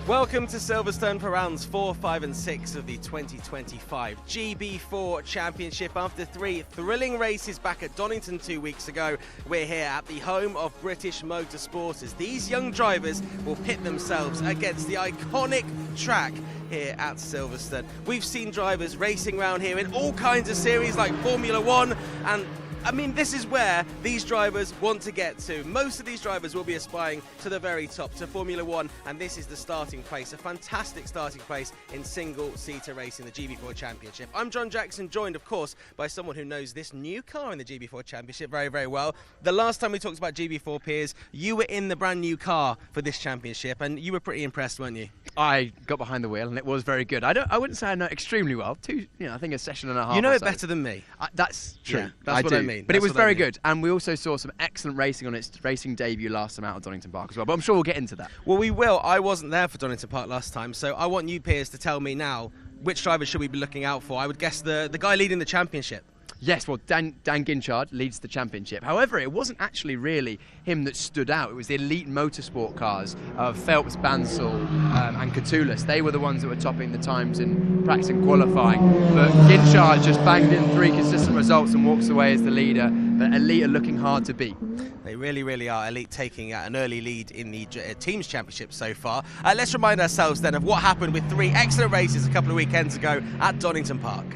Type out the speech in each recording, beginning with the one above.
Welcome to Silverstone for rounds 4, 5 and 6 of the 2025 GB4 Championship. After 3 thrilling races back at Donington 2 weeks ago, we're here at the home of British motorsport as these young drivers will pit themselves against the iconic track here at Silverstone. We've seen drivers racing around here in all kinds of series like Formula 1, and I mean, this is where these drivers want to get to. Most of these drivers will be aspiring to the very top, to Formula 1, and this is the starting place, a fantastic starting place in single-seater racing, the GB4 Championship. I'm John Jackson, joined, of course, by someone who knows this new car in the GB4 Championship very, very well. The last time we talked about GB4, Piers, you were in the brand new car for this championship, and you were pretty impressed, weren't you? I got behind the wheel and it was very good. I wouldn't say I know it extremely well. I think a session and a half. You know or it so. better than me. That's true. Yeah, that's what I mean. But it was very good, and we also saw some excellent racing on its racing debut last time out at Donington Park as well. But I'm sure we'll get into that. Well, we will. I wasn't there for Donington Park last time, so I want you, Piers, to tell me now which drivers should we be looking out for. I would guess the guy leading the championship. Yes, well, Dan Ginchard leads the championship. However, it wasn't actually really him that stood out. It was the elite motorsport cars of Phelps, Bansal and Catullus. They were the ones that were topping the times in practice and qualifying. But Ginchard just banged in 3 consistent results and walks away as the leader. But Elite are looking hard to beat. They really, really are. Elite taking an early lead in the Teams Championship so far. Let's remind ourselves then of what happened with 3 excellent races a couple of weekends ago at Donington Park.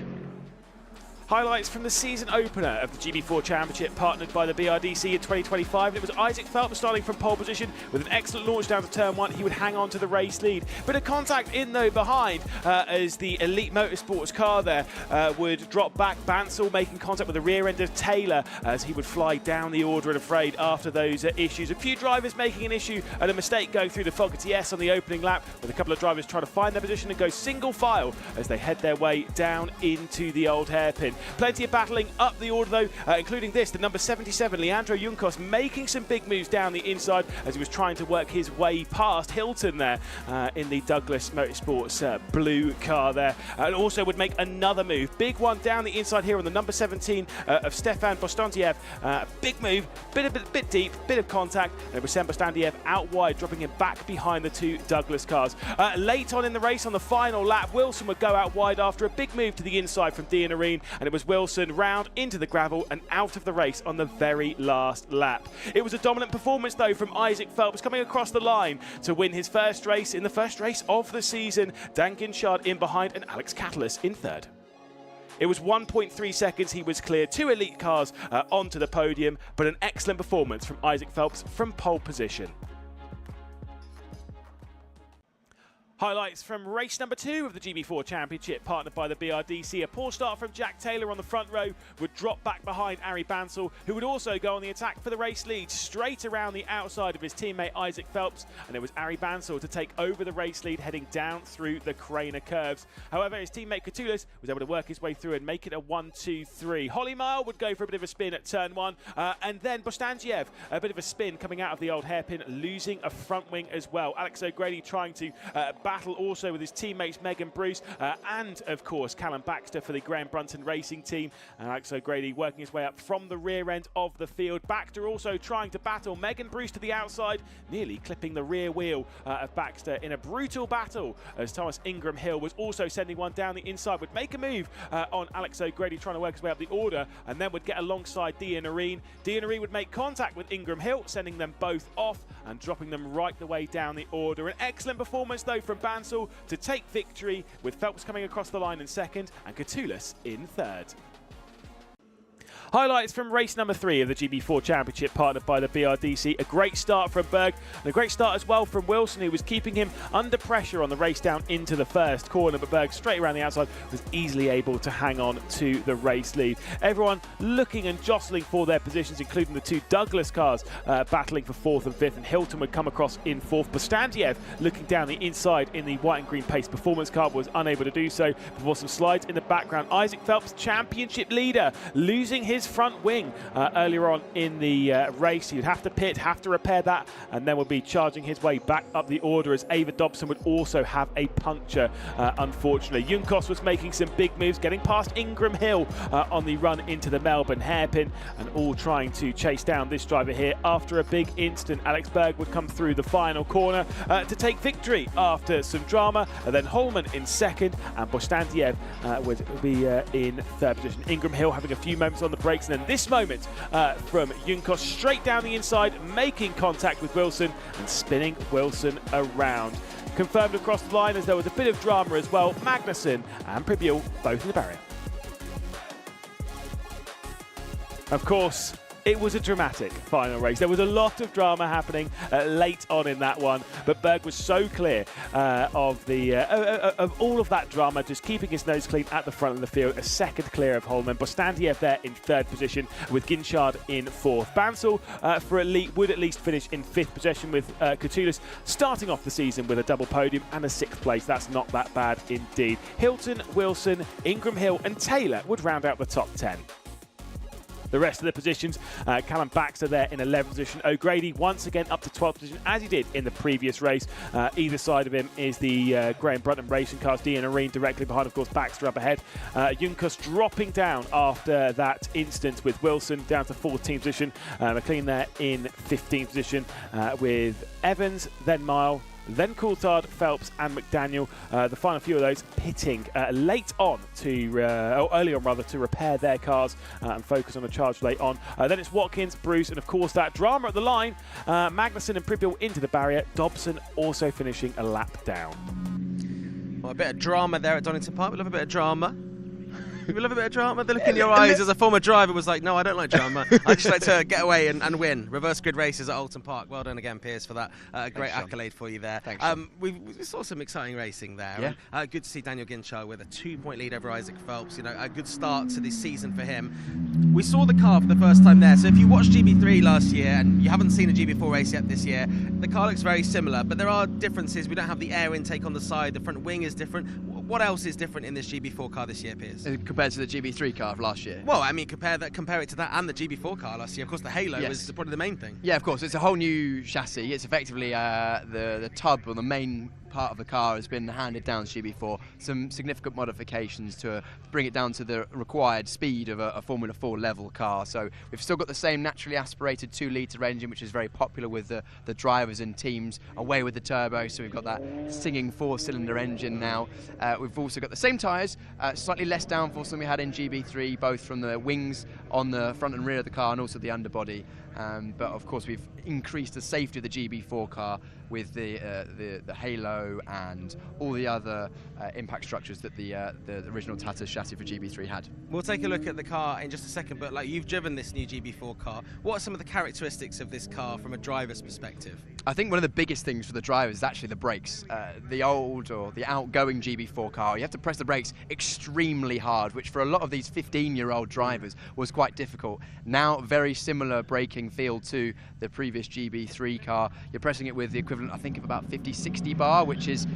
Highlights from the season opener of the GB4 Championship, partnered by the BRDC in 2025. And it was Isaac Phelps starting from pole position with an excellent launch down to turn 1. He would hang on to the race lead. Bit of contact in though behind as the Elite Motorsports car there would drop back. Bansal making contact with the rear end of Taylor as he would fly down the order, and afraid after those issues. A few drivers making an issue and a mistake going through the Fog TS on the opening lap, with a couple of drivers trying to find their position and go single file as they head their way down into the old hairpin. Plenty of battling up the order though, including this, the number 77, Leandro Juncos, making some big moves down the inside as he was trying to work his way past Hilton there in the Douglas Motorsports blue car there. And also would make another move. Big one down the inside here on the number 17 of Stefan Bostantiev. Big move, bit deep, bit of contact, and it was Sem Bostantiev out wide, dropping him back behind the 2 Douglas cars. Late on in the race, on the final lap, Wilson would go out wide after a big move to the inside from Dean Areen, and it was Wilson round into the gravel and out of the race on the very last lap. It was a dominant performance though from Isaac Phelps, coming across the line to win his first race in the first race of the season. Dan Ginchard in behind and Alex Catullus in third. It was 1.3 seconds he was clear, 2 elite cars onto the podium, but an excellent performance from Isaac Phelps from pole position. Highlights from race number 2 of the GB4 Championship, partnered by the BRDC. A poor start from Jack Taylor on the front row would drop back behind Ari Bansal, who would also go on the attack for the race lead, straight around the outside of his teammate Isaac Phelps, and it was Ari Bansal to take over the race lead, heading down through the Craner curves. However, his teammate Catullus was able to work his way through and make it a 1-2-3. Holly Mile would go for a bit of a spin at turn 1, and then Bostantiev, a bit of a spin coming out of the old hairpin, losing a front wing as well. Alex O'Grady trying to battle also with his teammates Megan Bruce and of course Callum Baxter for the Graham Brunton racing team. Alex O'Grady working his way up from the rear end of the field. Baxter also trying to battle Megan Bruce to the outside, nearly clipping the rear wheel of Baxter in a brutal battle as Thomas Ingram Hill was also sending one down the inside, would make a move on Alex O'Grady trying to work his way up the order, and then would get alongside Dean Areen. Dean Areen would make contact with Ingram Hill, sending them both off and dropping them right the way down the order. An excellent performance though from Bansal to take victory, with Phelps coming across the line in second and Catullus in third. Highlights from race number 3 of the GB4 Championship, partnered by the BRDC. A great start from Berg, and a great start as well from Wilson, who was keeping him under pressure on the race down into the first corner, but Berg straight around the outside was easily able to hang on to the race lead. Everyone looking and jostling for their positions, including the 2 Douglas cars battling for 4th and 5th, and Hilton would come across in 4th. Bostantiev looking down the inside in the white and green pace performance car was unable to do so before some slides in the background. Isaac Phelps, championship leader, losing his his front wing earlier on in the race. He'd have to pit, have to repair that, and then would be charging his way back up the order, as Ava Dobson would also have a puncture, unfortunately. Junkos was making some big moves, getting past Ingram Hill on the run into the Melbourne hairpin, and all trying to chase down this driver here after a big incident. Alex Berg would come through the final corner to take victory after some drama, and then Holman in second, and Bostandiev would be in third position. Ingram Hill having a few moments on the brakes, and then this moment from Junkos straight down the inside, making contact with Wilson and spinning Wilson around. Confirmed across the line, as there was a bit of drama as well. Magnussen and Pribiel both in the barrier. Of course, it was a dramatic final race. There was a lot of drama happening late on in that one, but Berg was so clear of all of that drama, just keeping his nose clean at the front of the field, a second clear of Holman. Bostandiev there in third position, with Ginchard in fourth. Bansal for Elite would at least finish in fifth position, with Catulus starting off the season with a double podium and a sixth place. That's not that bad indeed. Hilton, Wilson, Ingram Hill and Taylor would round out the top 10. The rest of the positions, Callum Baxter there in 11th position. O'Grady once again up to 12th position, as he did in the previous race. Either side of him is the Graham Brunton racing cars. Dean Areen directly behind, of course, Baxter up ahead. Junkos dropping down after that incident with Wilson, down to 14th position. McLean there in 15th position with Evans, then Mile, then Coulthard, Phelps and McDaniel. The final few of those pitting late on or early on rather, to repair their cars and focus on a charge late on. Then it's Watkins, Bruce, and of course that drama at the line. Magnussen and Pribiel into the barrier. Dobson also finishing a lap down. Well, a bit of drama there at Donington Park. We love a bit of drama. We love a bit of drama. The look in your eyes as a former driver was like, no, I don't like drama. I just like to get away and win. Reverse grid races at Alton Park. Well done again, Piers, for that. Great accolade for you there. Thanks, we saw some exciting racing there. Yeah. And, good to see Daniel Ginchard with a 2-point lead over Isaac Phelps. You know, a good start to this season for him. We saw the car for the first time there. So if you watched GB3 last year and you haven't seen a GB4 race yet this year, the car looks very similar, but there are differences. We don't have the air intake on the side. The front wing is different. What else is different in this GB4 car this year, Piers? Compared to the GB3 car of last year? Well, I mean, compare it to that and the GB4 car last year. Of course, the halo was probably the main thing. Yeah, of course. It's a whole new chassis. It's effectively the tub, or the main part of the car, has been handed down to GB4. Some significant modifications to bring it down to the required speed of a Formula 4 level car. So we've still got the same naturally aspirated 2-litre engine, which is very popular with the drivers and teams, away with the turbo. So we've got that singing 4-cylinder engine now. We've also got the same tyres, slightly less downforce than we had in GB3, both from the wings on the front and rear of the car and also the underbody. But of course we've increased the safety of the GB4 car with the halo and all the other impact structures that the original Tatas chassis for GB3 had. We'll take a look at the car in just a second, but like, you've driven this new GB4 car. What are some of the characteristics of this car from a driver's perspective? I think one of the biggest things for the drivers is actually the brakes. The old or the outgoing GB4 car, you have to press the brakes extremely hard, which for a lot of these 15-year-old drivers was quite difficult. Now, very similar braking feel to the previous GB3 car. You're pressing it with the equivalent, I think, of about 50-60 bar, which is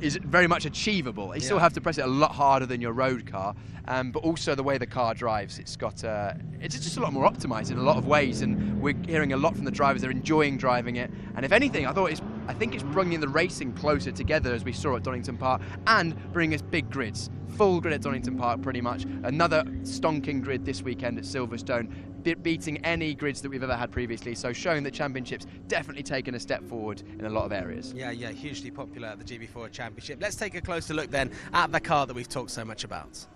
very much achievable. You still have to press it a lot harder than your road car, but also the way the car drives. It's just a lot more optimized in a lot of ways, and we're hearing a lot from the drivers. They're enjoying driving it, and if anything, I think it's bringing the racing closer together, as we saw at Donington Park, and bringing us big grids. Full grid at Donington Park, pretty much. Another stonking grid this weekend at Silverstone, beating any grids that we've ever had previously, so showing that Championship's definitely taken a step forward in a lot of areas. Yeah, hugely popular at the GB4 Championship. Let's take a closer look then at the car that we've talked so much about.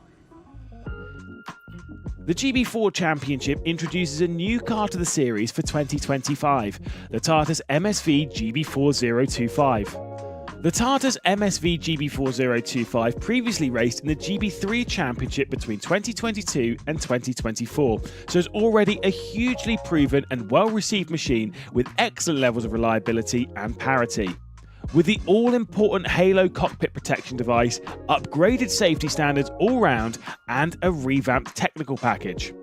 The GB4 Championship introduces a new car to the series for 2025, the Tatas MSV GB4025. The Tatas MSV GB4025 previously raced in the GB3 Championship between 2022 and 2024, so it's already a hugely proven and well-received machine with excellent levels of reliability and parity. With the all-important Halo cockpit protection device, upgraded safety standards all round, and a revamped technical package.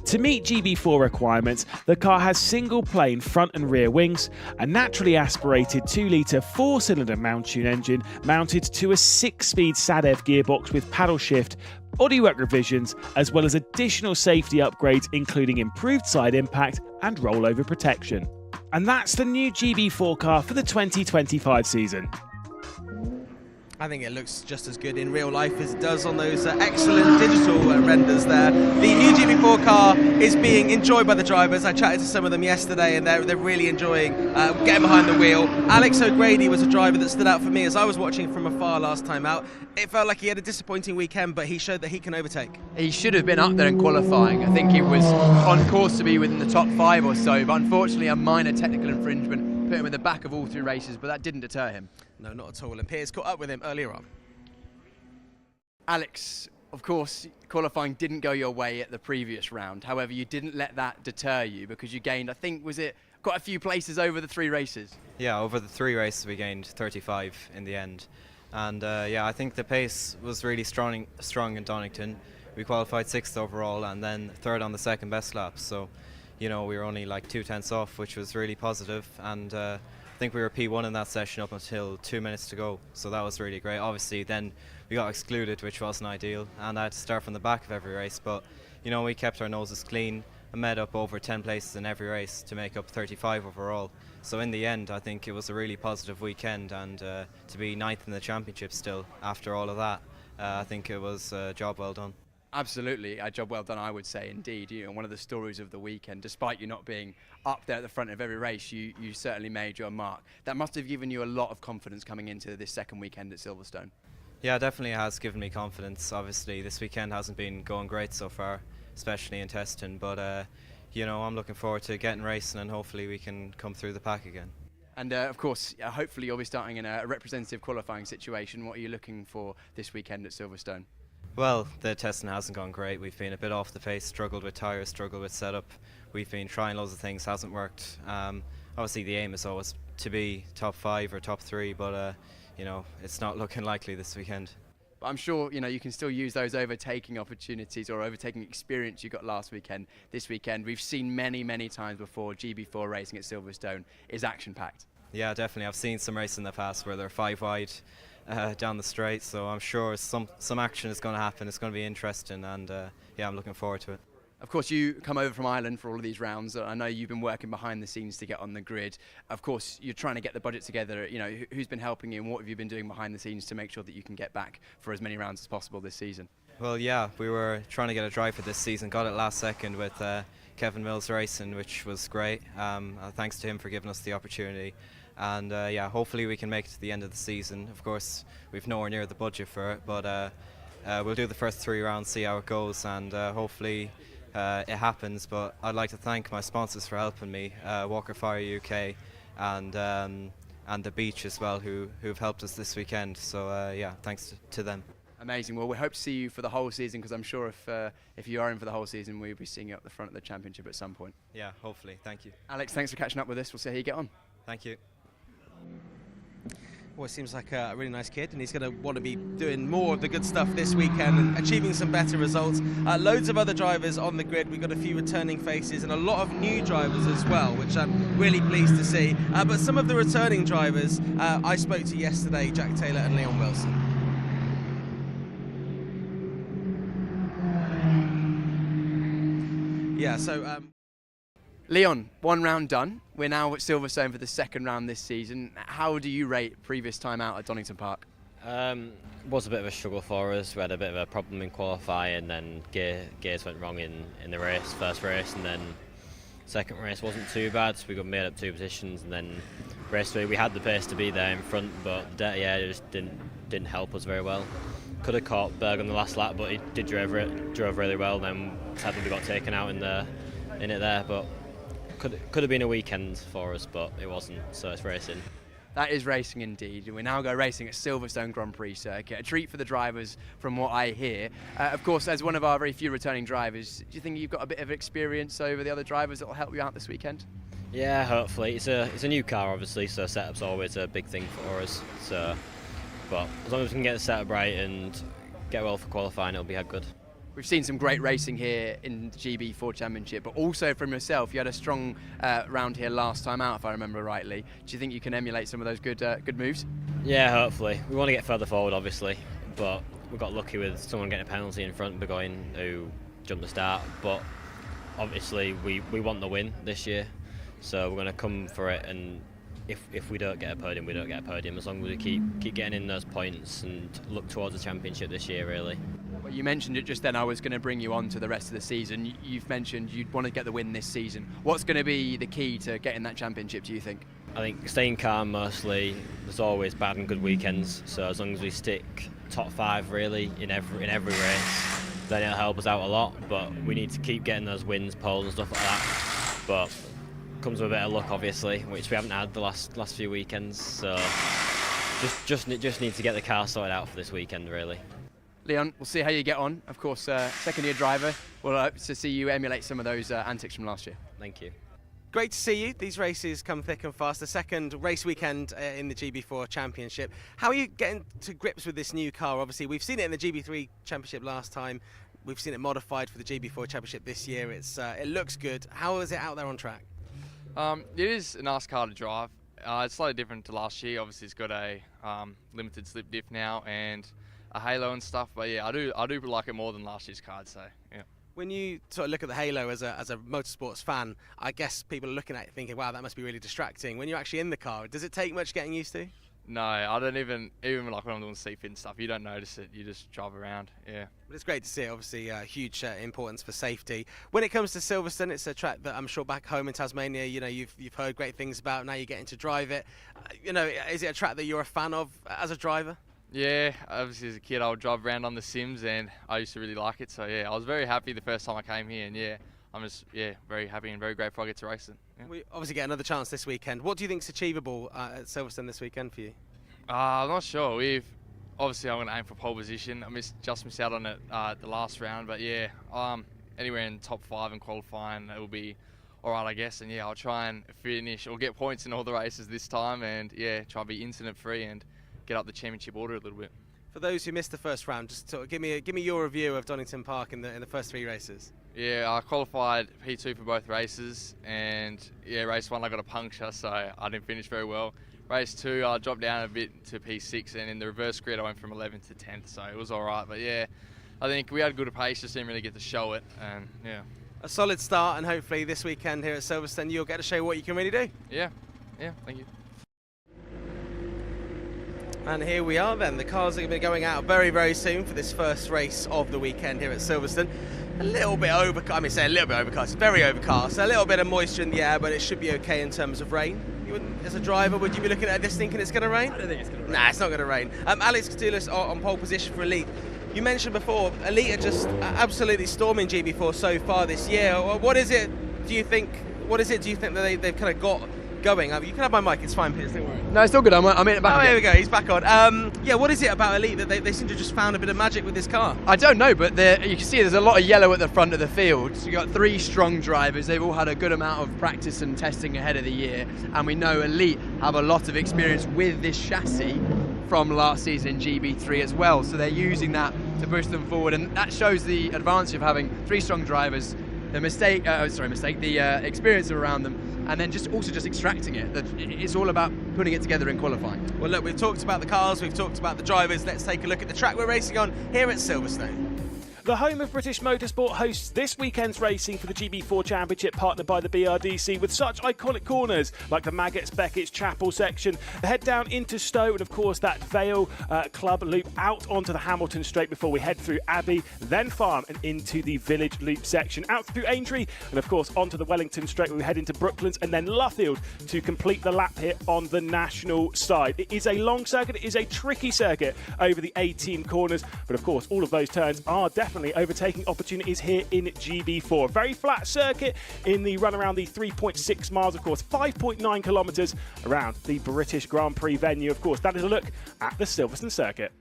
To meet GB4 requirements, the car has single-plane front and rear wings, a naturally aspirated 2-litre 4-cylinder mount tune engine mounted to a 6-speed SADEV gearbox with paddle shift, bodywork revisions, as well as additional safety upgrades including improved side impact and rollover protection. And that's the new GB4 car for the 2025 season. I think it looks just as good in real life as it does on those excellent digital renders there. The new GB4 car is being enjoyed by the drivers. I chatted to some of them yesterday and they're really enjoying getting behind the wheel. Alex O'Grady was a driver that stood out for me as I was watching from afar last time out. It felt like he had a disappointing weekend, but he showed that he can overtake. He should have been up there in qualifying. I think he was on course to be within the top 5 or so, but unfortunately a minor technical infringement put him in the back of all 3 races, but that didn't deter him. No, not at all. And Piers caught up with him earlier on. Alex, of course, qualifying didn't go your way at the previous round. However, you didn't let that deter you because you gained, I think, was it quite a few places over the 3 races? Yeah, over the 3 races we gained 35 in the end. And yeah, I think the pace was really strong in Donington. We qualified 6th overall and then 3rd on the second best lap. So, you know, we were only like 2/10 off, which was really positive. And I think we were P1 in that session up until 2 minutes to go. So that was really great. Obviously, then we got excluded, which wasn't ideal. And I had to start from the back of every race. But, you know, we kept our noses clean and made up over 10 places in every race to make up 35 overall. So in the end, I think it was a really positive weekend, and to be 9th in the championship still after all of that, I think it was a job well done. Absolutely, a job well done, I would say, indeed. You know, one of the stories of the weekend, despite you not being up there at the front of every race, you certainly made your mark. That must have given you a lot of confidence coming into this second weekend at Silverstone. Yeah, definitely has given me confidence. Obviously, this weekend hasn't been going great so far, especially in testing, but you know, I'm looking forward to getting racing and hopefully we can come through the pack again. And of course, hopefully you'll be starting in a representative qualifying situation. What are you looking for this weekend at Silverstone? Well, the testing hasn't gone great. We've been a bit off the pace, struggled with tyres, struggled with setup. We've been trying loads of things, hasn't worked. Obviously the aim is always to be top 5 or top 3, but you know, it's not looking likely this weekend. But I'm sure, you know, you can still use those overtaking opportunities or overtaking experience you got last weekend. This weekend, we've seen many times before, GB4 racing at Silverstone is action-packed. Yeah, definitely. I've seen some races in the past where they're 5 wide down the straight, so I'm sure some action is going to happen. It's going to be interesting, and yeah, I'm looking forward to it. Of course, you come over from Ireland for all of these rounds. I know you've been working behind the scenes to get on the grid. Of course, you're trying to get the budget together. You know, who's been helping you and what have you been doing behind the scenes to make sure that you can get back for as many rounds as possible this season? Well, yeah, we were trying to get a drive for this season. Got it last second with Kevin Mills racing, which was great. Thanks to him for giving us the opportunity. And yeah, hopefully we can make it to the end of the season. Of course, we've nowhere near the budget for it, but we'll do the first 3 rounds, see how it goes, and hopefully it happens. But I'd like to thank my sponsors for helping me, Walker Fire UK and the Beach as well, who've helped us this weekend. So yeah, thanks to them. Amazing. Well, we hope to see you for the whole season, because I'm sure if you are in for the whole season, we'll be seeing you up the front of the championship at some point. Yeah, hopefully. Thank you. Alex, thanks for catching up with us. We'll see how you get on. Thank you. Well, it seems like a really nice kid, and he's going to want to be doing more of the good stuff this weekend and achieving some better results. Loads of other drivers on the grid. We've got a few returning faces and a lot of new drivers as well, which I'm really pleased to see. But some of the returning drivers I spoke to yesterday, Jack Taylor and Leon Wilson. Yeah, so... Leon, 1 round done. We're now at Silverstone for the 2nd round this season. How do you rate previous time out at Donington Park? Was a bit of a struggle for us. We had a bit of a problem in qualifying, and then gears went wrong in the race, first race, and then second race wasn't too bad. So we got made up 2 positions, and then race 3 we had the pace to be there in front, but yeah, it just didn't help us very well. Could have caught Berg on the last lap, but he drove really well. Then sadly we got taken out in it there, but. Could have been a weekend for us, but it wasn't, so it's racing. That is racing indeed. We now go racing at Silverstone Grand Prix circuit. A treat for the drivers from what I hear. Of course, as one of our very few returning drivers, do you think you've got a bit of experience over the other drivers that will help you out this weekend? Yeah, hopefully. It's a new car, obviously, so setup's always a big thing for us. So, but as long as we can get the setup right and get well for qualifying, it'll be good. We've seen some great racing here in the GB4 Championship, but also from yourself, you had a strong round here last time out, if I remember rightly. Do you think you can emulate some of those good moves? Yeah, hopefully. We want to get further forward, obviously, but got lucky with someone getting a penalty in front, Burgoyne, who jumped the start. But obviously, we want the win this year, so we're going to come for it. And if we don't get a podium, we don't get a podium. As long as we keep getting in those points and look towards the championship this year, really. Well, you mentioned it just then. I was going to bring you on to the rest of the season. You've mentioned you'd want to get the win this season. What's going to be the key to getting that championship, do you think? I think staying calm mostly. There's always bad and good weekends, so as long as we stick top 5 really in every race, then it'll help us out a lot. But we need to keep getting those wins, poles and stuff like that. But comes with a bit of luck, obviously, which we haven't had the last few weekends. So just need to get the car sorted out for this weekend, really. Leon, we'll see how you get on. Of course, second-year driver. We'll hope to see you emulate some of those antics from last year. Thank you. Great to see you. These races come thick and fast. The second race weekend in the GB4 Championship. How are you getting to grips with this new car? Obviously, we've seen it in the GB3 Championship last time. We've seen it modified for the GB4 Championship this year. It looks good. How is it out there on track? It is a nice car to drive. It's slightly different to last year. Obviously, it's got a limited slip diff now and a halo and stuff. But yeah, I do like it more than last year's car, I'd say. Yeah. When you sort of look at the halo as a motorsports fan, I guess people are looking at it thinking, wow, that must be really distracting. When you're actually in the car, does it take much getting used to? No, I don't even like when I'm doing C-fit and stuff, you don't notice it, you just drive around, yeah. But it's great to see, obviously, huge importance for safety. When it comes to Silverstone, it's a track that I'm sure back home in Tasmania, you know, you've heard great things about, now you're getting to drive it. You know, is it a track that you're a fan of as a driver? Yeah, obviously as a kid I would drive around on the Sims and I used to really like it, so yeah, I was very happy the first time I came here, and yeah, I'm just very happy and very grateful I get to race it. Yeah. We obviously get another chance this weekend. What do you think is achievable at Silverstone this weekend for you? I'm not sure. Obviously I'm going to aim for pole position. I just missed out on it the last round, but yeah, anywhere in top 5 in qualifying, it will be alright, I guess. And yeah, I'll try and finish or get points in all the races this time, and yeah, try to be incident free and get up the championship order a little bit. For those who missed the first round, just sort of give me your review of Donington Park in the first 3 races. Yeah, I qualified P2 for both races, and yeah, race 1 I got a puncture, so I didn't finish very well. Race 2 I dropped down a bit to P6, and in the reverse grid I went from 11th to 10th, so it was alright. But yeah, I think we had good pace, just didn't really get to show it, and yeah. A solid start, and hopefully this weekend here at Silverstone you'll get to show what you can really do. Yeah, thank you. And here we are then, the cars are going to be going out very, very soon for this first race of the weekend here at Silverstone. A little bit overcast, I mean say a little bit overcast, very overcast, a little bit of moisture in the air, but it should be okay in terms of rain. As a driver, would you be looking at this thinking it's going to rain? I don't think it's going to rain. Nah, it's not going to rain. Alex Catoulas on pole position for Elite. You mentioned before, Elite are just absolutely storming GB4 so far this year. What is it, do you think that they've kind of got going? You can have my mic, it's fine, Piers, don't worry. No, it's still good. I'm in it back Oh, again. here we go, he's back on. Yeah, what is it about Elite that they seem to just found a bit of magic with this car? I don't know, but you can see there's a lot of yellow at the front of the field. So you've got 3 strong drivers. They've all had a good amount of practice and testing ahead of the year. And we know Elite have a lot of experience with this chassis from last season in GB3 as well. So they're using that to push them forward. And that shows the advantage of having 3 strong drivers, the experience around them, and then just extracting it. It's all about putting it together in qualifying. Well, look, we've talked about the cars, we've talked about the drivers. Let's take a look at the track we're racing on here at Silverstone. The home of British motorsport hosts this weekend's racing for the GB4 Championship, partnered by the BRDC, with such iconic corners like the Maggotts, Beckett's, Chapel section, the head down into Stowe, and of course that Vale Club loop out onto the Hamilton Straight before we head through Abbey, then Farm and into the Village loop section, out through Aintree, and of course onto the Wellington Straight where we head into Brooklands and then Luffield to complete the lap here on the national side. It is a long circuit, it is a tricky circuit over the 18 corners, but of course all of those turns are definitely overtaking opportunities here in GB4. Very flat circuit in the run around the 3.6 miles, of course, 5.9 kilometres around the British Grand Prix venue. Of course, that is a look at the Silverstone circuit.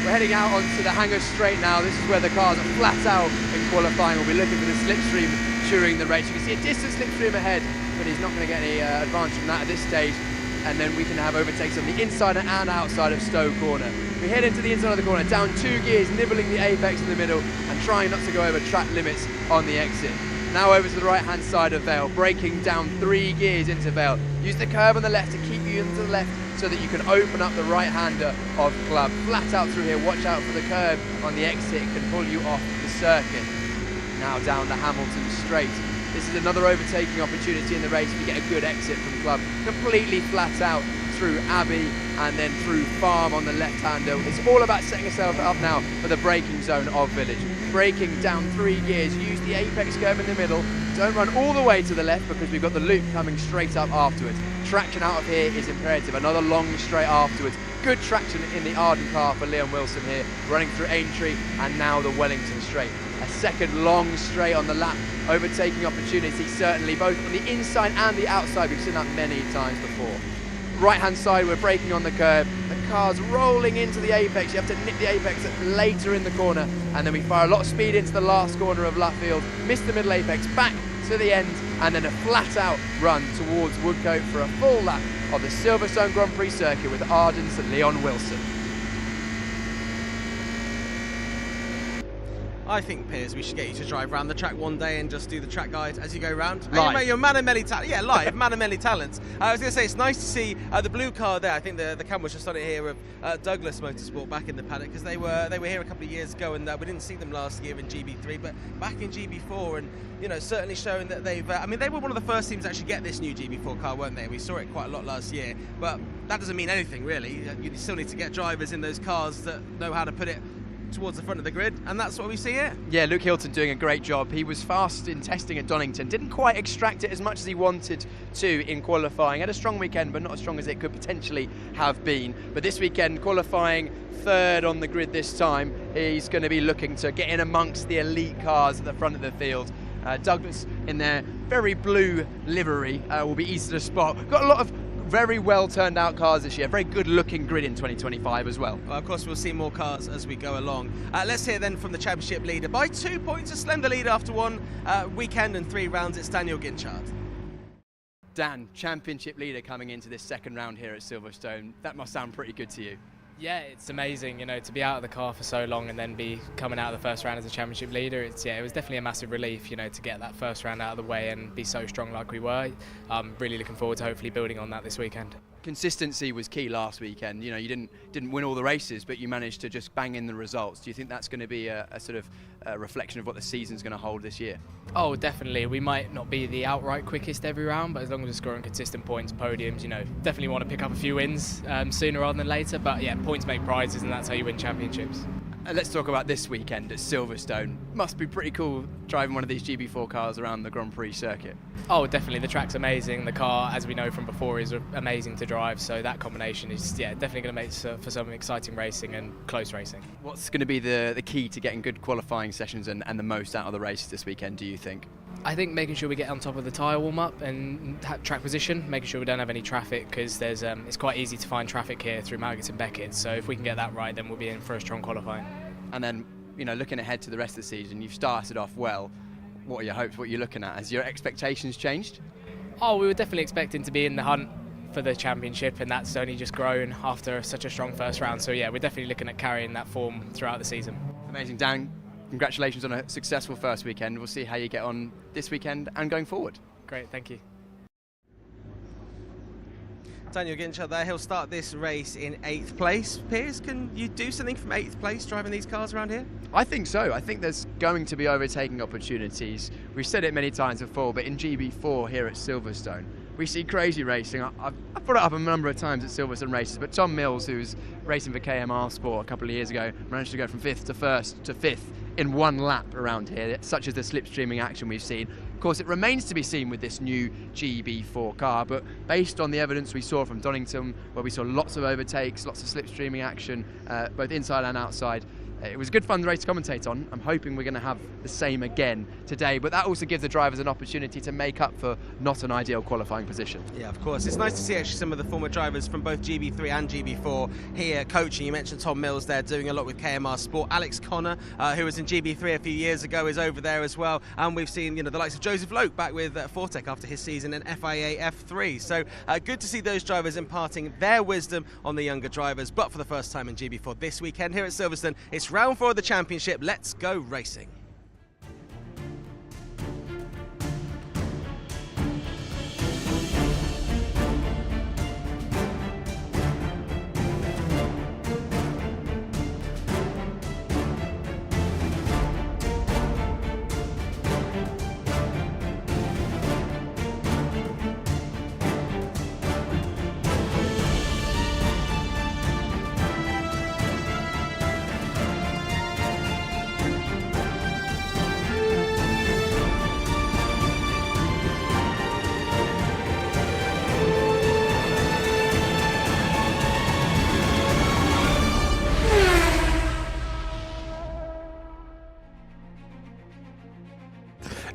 We're heading out onto the hangar straight now. This is where the cars are flat out in qualifying. We'll be looking for the slipstream during the race. You can see a distant slipstream ahead, but he's not going to get any advantage from that at this stage. And then we can have overtakes on the inside and outside of Stowe Corner. We head into the inside of the corner, down 2 gears, nibbling the apex in the middle and trying not to go over track limits on the exit. Now over to the right-hand side of Vale, braking down 3 gears into Vale. Use the curb on the left to keep you into the left so that you can open up the right-hander of Club. Flat out through here, watch out for the curb on the exit, it can pull you off the circuit. Now down the Hamilton Straight. This is another overtaking opportunity in the race if you get a good exit from Club. Completely flat out through Abbey and then through Farm on the left-hander. It's all about setting yourself up now for the braking zone of Village. Braking down 3 gears, use the apex curve in the middle. Don't run all the way to the left because we've got the loop coming straight up afterwards. Traction out of here is imperative. Another long straight afterwards. Good traction in the Arden car for Leon Wilson here, running through Aintree and now the Wellington Straight. A second long straight on the lap, overtaking opportunity certainly, both on the inside and the outside. We've seen that many times before. Right hand side, we're braking on the curb. The car's rolling into the apex. You have to nip the apex later in the corner, and then we fire a lot of speed into the last corner of Lutfield, miss the middle apex, back to the end, and then a flat out run towards Woodcote for a full lap of the Silverstone Grand Prix circuit with Arden's Leon Wilson. I think, Piers, we should get you to drive around the track one day and just do the track guide as you go round. Live. You're man of many talents. Yeah, live, man of many talents. I was going to say, it's nice to see the blue car there. I think the camera was just on it here of Douglas Motorsport back in the paddock, because they were here a couple of years ago, and we didn't see them last year in GB3, but back in GB4, and certainly showing that they've. I mean, they were one of the first teams to actually get this new GB4 car, weren't they? We saw it quite a lot last year, but that doesn't mean anything really. You still need to get drivers in those cars that know how to put it towards the front of the grid, and that's what we see here. Yeah, Luke Hilton doing a great job. He was fast in testing at Donington, didn't quite extract it as much as he wanted to in qualifying. Had a strong weekend, but not as strong as it could potentially have been. But this weekend, qualifying third on the grid this time, he's going to be looking to get in amongst the elite cars at the front of the field. Douglas in their very blue livery will be easy to spot. Got a lot of very well turned out cars this year, very good looking grid in 2025 as well. Of course, we'll see more cars as we go along. Let's hear then from the championship leader. By 2 points, a slender lead after one weekend and 3 rounds, it's Daniel Ginchard. Dan, championship leader coming into this second round here at Silverstone. That must sound pretty good to you. Yeah, it's amazing, to be out of the car for so long and then be coming out of the first round as a championship leader. It was definitely a massive relief, to get that first round out of the way and be so strong like we were. I'm really looking forward to hopefully building on that this weekend. Consistency was key last weekend. You didn't win all the races, but you managed to just bang in the results. Do you think that's going to be a sort of reflection of what the season's going to hold this year? Oh, definitely. We might not be the outright quickest every round, but as long as we're scoring consistent points, podiums, definitely want to pick up a few wins sooner rather than later. But yeah, points make prizes, and that's how you win championships. Let's talk about this weekend at Silverstone. Must be pretty cool driving one of these GB4 cars around the Grand Prix circuit. Oh, definitely. The track's amazing. The car, as we know from before, is amazing to drive. So that combination is definitely going to make for some exciting racing and close racing. What's going to be the key to getting good qualifying sessions and the most out of the race this weekend, do you think? I think making sure we get on top of the tyre warm-up and track position, making sure we don't have any traffic, because there's it's quite easy to find traffic here through Margate and Beckett. So if we can get that right, then we'll be in for a strong qualifying. And then, looking ahead to the rest of the season, you've started off well. What are your hopes? What are you looking at? Has your expectations changed? Oh, we were definitely expecting to be in the hunt for the championship, and that's only just grown after such a strong first round. So yeah, we're definitely looking at carrying that form throughout the season. Amazing, Dan. Congratulations on a successful first weekend. We'll see how you get on this weekend and going forward. Great, thank you. Daniel Ginchard there, he'll start this race in 8th place. Piers, can you do something from 8th place driving these cars around here? I think so. I think there's going to be overtaking opportunities. We've said it many times before, but in GB4 here at Silverstone, we see crazy racing. I've brought it up a number of times at Silverstone races, but Tom Mills, who was racing for KMR Sport a couple of years ago, managed to go from 5th to 1st to 5th in one lap around here, such as the slipstreaming action we've seen. Of course, it remains to be seen with this new GB4 car, but based on the evidence we saw from Donington, where we saw lots of overtakes, lots of slipstreaming action, both inside and outside, It was good fun race to commentate on. I'm hoping we're going to have the same again today, but that also gives the drivers an opportunity to make up for not an ideal qualifying position. Yeah, of course. It's nice to see actually some of the former drivers from both GB3 and GB4 here coaching. You mentioned Tom Mills there doing a lot with KMR Sport. Alex Connor, who was in GB3 a few years ago, is over there as well. And we've seen, the likes of Joseph Loke back with Fortec after his season in FIA F3. So good to see those drivers imparting their wisdom on the younger drivers. But for the first time in GB4 this weekend here at Silverstone, it's round 4 of the championship. Let's go racing.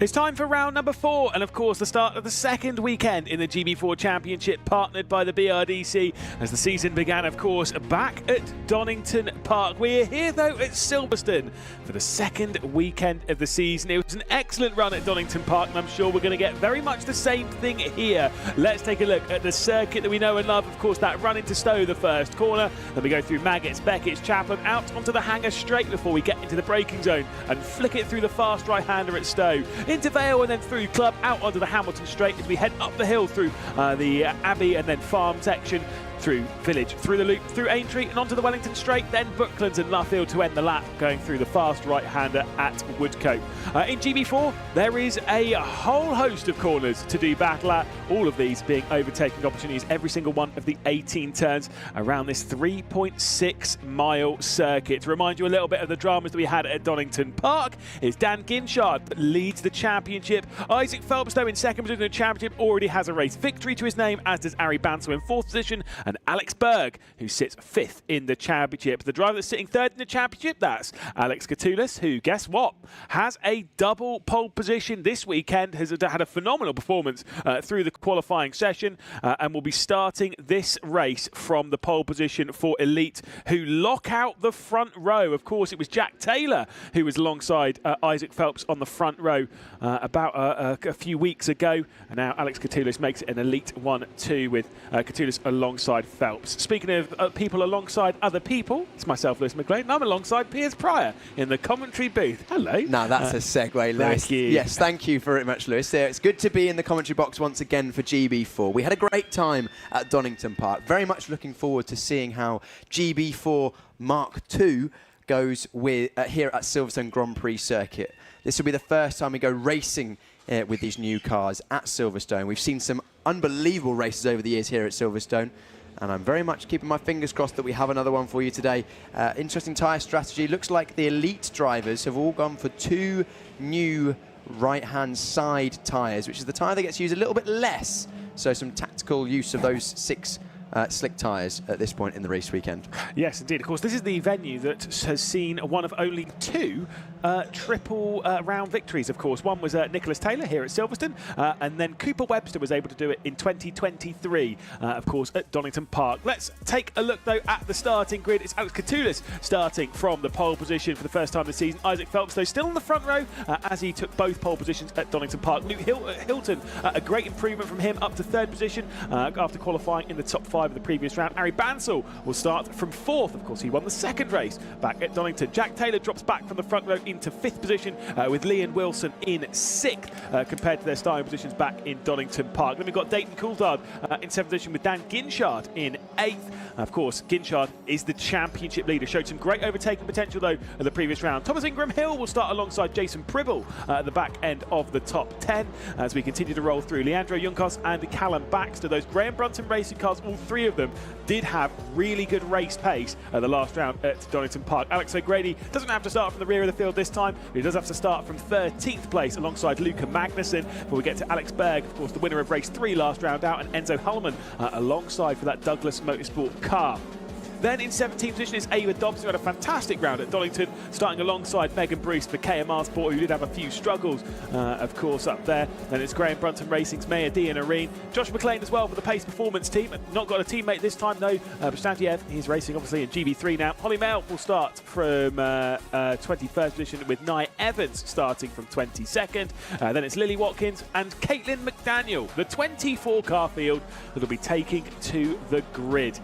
It's time for round number 4, and of course the start of the second weekend in the GB4 Championship, partnered by the BRDC, as the season began, of course, back at Donington Park. We're here, though, at Silverstone for the second weekend of the season. It was an excellent run at Donington Park, and I'm sure we're going to get very much the same thing here. Let's take a look at the circuit that we know and love. Of course, that run into Stowe, the first corner. Then we go through Maggots, Beckett's, Chaplin, out onto the hangar straight before we get into the braking zone and flick it through the fast right-hander at Stowe. Into Vale and then through Club, out onto the Hamilton straight as we head up the hill through the Abbey and then Farm section, through Village, through the Loop, through Aintree and onto the Wellington Straight, then Brooklands and Luffield to end the lap, going through the fast right-hander at Woodcote. In GB4, there is a whole host of corners to do battle at, all of these being overtaking opportunities, every single one of the 18 turns around this 3.6-mile circuit. To remind you a little bit of the dramas that we had at Donington Park, it's Dan Ginchard that leads the championship. Isaac Phelps, though, in second position in the championship, already has a race victory to his name, as does Ari Bansal in fourth position, and Alex Berg, who sits 5th in the championship. The driver that's sitting 3rd in the championship, that's Alex Catoulis, who, guess what, has a double pole position this weekend, has had a phenomenal performance through the qualifying session, and will be starting this race from the pole position for Elite, who lock out the front row. Of course, it was Jack Taylor who was alongside Isaac Phelps on the front row about a few weeks ago, and now Alex Catoulis makes it an Elite 1-2 with Catoulis alongside Phelps. Speaking of people alongside other people, it's myself, Lewis McGlade, and I'm alongside Piers Pryor in the commentary booth. Hello. Now that's a segue, Lewis. Thank you. Yes, thank you very much, Lewis. It's good to be in the commentary box once again for GB4. We had a great time at Donington Park. Very much looking forward to seeing how GB4 Mark II goes with here at Silverstone Grand Prix circuit. This will be the first time we go racing with these new cars at Silverstone. We've seen some unbelievable races over the years here at Silverstone, and I'm very much keeping my fingers crossed that we have another one for you today. Interesting tyre strategy. Looks like the Elite drivers have all gone for 2 new right-hand side tyres, which is the tyre that gets used a little bit less. So some tactical use of those 6 slick tyres at this point in the race weekend. Yes, indeed. Of course, this is the venue that has seen one of only 2 triple round victories, of course. One was Nicholas Taylor here at Silverstone, and then Cooper Webster was able to do it in 2023, of course, at Donington Park. Let's take a look, though, at the starting grid. It's Alex Catoulis starting from the pole position for the first time this season. Isaac Phelps, though, still in the front row, as he took both pole positions at Donington Park. Luke Hilton, a great improvement from him, up to 3rd position after qualifying in the top 5 of the previous round. Ari Bansal will start from 4th. Of course, he won the 2nd race back at Donington. Jack Taylor drops back from the front row into 5th position, with Liam Wilson in 6th, compared to their starting positions back in Donington Park. Then we've got Dayton Coulthard in 7th position, with Dan Ginchard in 8th. Of course, Ginchard is the championship leader. Showed some great overtaking potential, though, at the previous round. Thomas Ingram Hill will start alongside Jason Pribble at the back end of the top 10 as we continue to roll through. Leandro Junkos and Callum Baxter, those Graham Brunton racing cars, all 3 of them did have really good race pace at the last round at Donington Park. Alex O'Grady doesn't have to start from the rear of the field this time, but he does have to start from 13th place alongside Luca Magnussen before we get to Alex Berg, of course, the winner of race 3 last round out, and Enzo Hullman alongside for that Douglas Motorsport car. Then in 17th position is Ava Dobson, who had a fantastic round at Donington, starting alongside Megan Bruce for KMR Sport, who did have a few struggles, of course, up there. Then it's Graham Brunton Racing's Maya D and Irene. Josh McLean as well for the Pace Performance team. Not got a teammate this time, though. Bastantiev, he's racing obviously in GB3 now. Holly Mail will start from 21st position, with Nye Evans starting from 22nd. Then it's Lily Watkins and Caitlin McDaniel, the 24-car field that will be taking to the grid.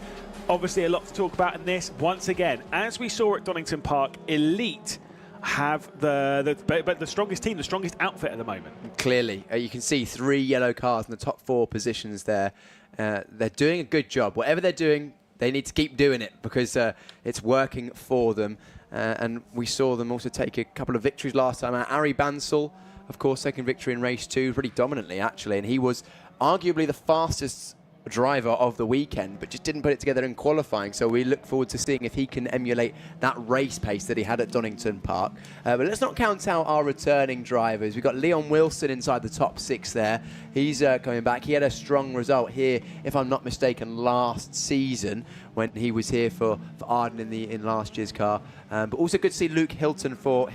Obviously a lot to talk about in this. Once again, as we saw at Donington Park, Elite have the strongest team, the strongest outfit at the moment. Clearly, you can see 3 yellow cars in the top 4 positions there. They're doing a good job. Whatever they're doing, they need to keep doing it, because it's working for them. And we saw them also take a couple of victories last time. Ari Bansal, of course, second victory in race 2, pretty dominantly actually, and he was arguably the fastest driver of the weekend, but just didn't put it together in qualifying. So we look forward to seeing if he can emulate that race pace that he had at Donington Park. But let's not count out our returning drivers. We've got Leon Wilson inside the top 6 there. He's coming back. He had a strong result here, if I'm not mistaken, last season when he was here for Arden in last year's car. But also good to see Luke Hilton Luke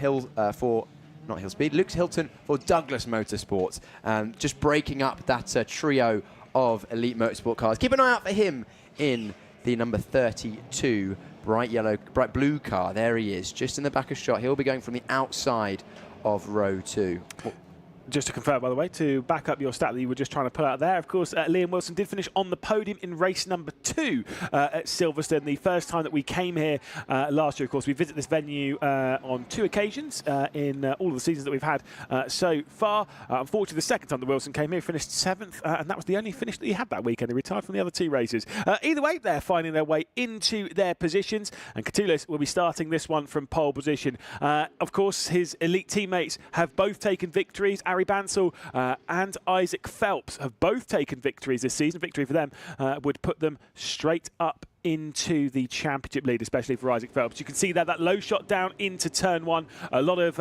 Hilton for Douglas Motorsports, just breaking up that trio of Elite Motorsport cars. Keep an eye out for him in the number 32 bright blue car. There he is, just in the back of shot. He'll be going from the outside of row 2. Just to confirm, by the way, to back up your stat that you were just trying to pull out there, of course, Liam Wilson did finish on the podium in race number 2 at Silverstone. The first time that we came here last year, of course, we visited this venue on 2 occasions in all of the seasons that we've had so far. Unfortunately, the second time that Wilson came here, he finished 7th, and that was the only finish that he had that weekend. He retired from the other 2 races. Either way, they're finding their way into their positions, and Katulis will be starting this one from pole position. Of course, his elite teammates have both taken victories. Ari Bansal and Isaac Phelps have both taken victories this season. Victory for them would put them straight up into the championship lead, especially for Isaac Phelps. You can see that low shot down into turn 1, a lot of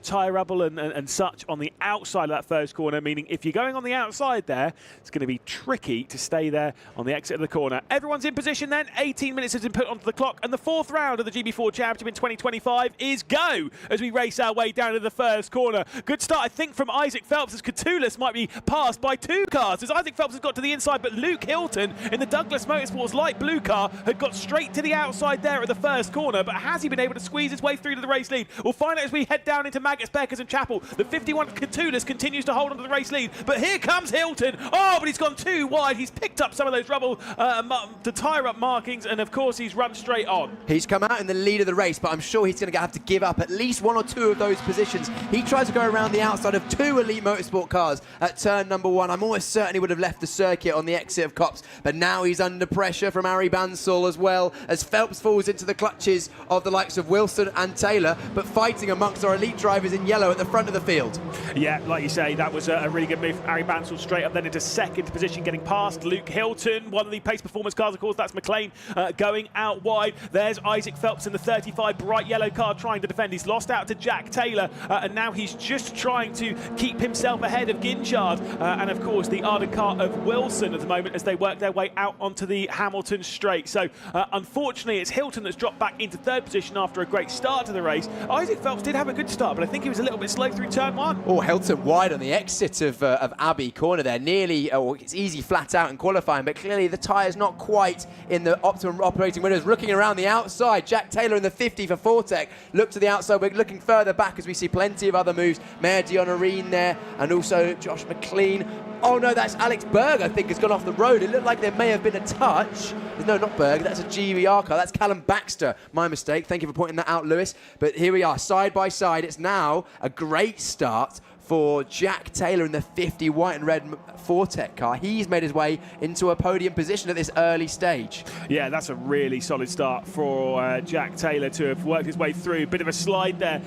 tyre rubble and such on the outside of that first corner, meaning if you're going on the outside there, it's going to be tricky to stay there on the exit of the corner. Everyone's in position then. 18 minutes has been put onto the clock, and the 4th round of the GB4 Championship in 2025 is go as we race our way down to the first corner. Good start, I think, from Isaac Phelps, as Katulis might be passed by 2 cars as Isaac Phelps has got to the inside, but Luke Hilton in the Douglas Motorsports light blue car had got straight to the outside there at the first corner, but has he been able to squeeze his way through to the race lead? We'll find out as we head down into Maggots, Beckers and Chapel. The 51 Katulis continues to hold on to the race lead, but here comes Hilton. Oh, but he's gone too wide. He's picked up some of those rubble, the tyre up markings, and of course he's run straight on. He's come out in the lead of the race, but I'm sure he's going to have to give up at least 1 or 2 of those positions. He tries to go around the outside of 2 Elite Motorsport cars at turn number 1. I'm almost certain he would have left the circuit on the exit of Copse, but now he's under pressure from Ari Bansal as well, as Phelps falls into the clutches of the likes of Wilson and Taylor, but fighting amongst our elite drivers in yellow at the front of the field. Yeah, like you say, that was a really good move. Ari Bansal straight up then into 2nd position, getting past Luke Hilton, one of the Pace Performance cars, of course. That's McLean going out wide. There's Isaac Phelps in the 35 bright yellow car trying to defend. He's lost out to Jack Taylor, and now he's just trying to keep himself ahead of Ginchard and, of course, the Arden car of Wilson at the moment as they work their way out onto the Hamilton straight. So, unfortunately, it's Hilton that's dropped back into 3rd position after a great start to the race. Isaac Phelps did have a good start, but I think he was a little bit slow through turn 1. Oh, Hilton wide on the exit of Abbey Corner there. Nearly, it's easy flat out in qualifying, but clearly the tyre's not quite in the optimum operating windows. Looking around the outside, Jack Taylor in the 50 for Fortec. Look to the outside, we're looking further back as we see plenty of other moves. Mayor Dionarine there, and also Josh McLean. Oh no, that's Alex Berg, I think, has gone off the road. It looked like there may have been a touch. No, not Berg, that's a GBR car. That's Callum Baxter. My mistake. Thank you for pointing that out, Lewis. But here we are, side by side. It's now a great start for Jack Taylor in the 50 white and red Fortec car. He's made his way into a podium position at this early stage. Yeah, that's a really solid start for Jack Taylor to have worked his way through. Bit of a slide there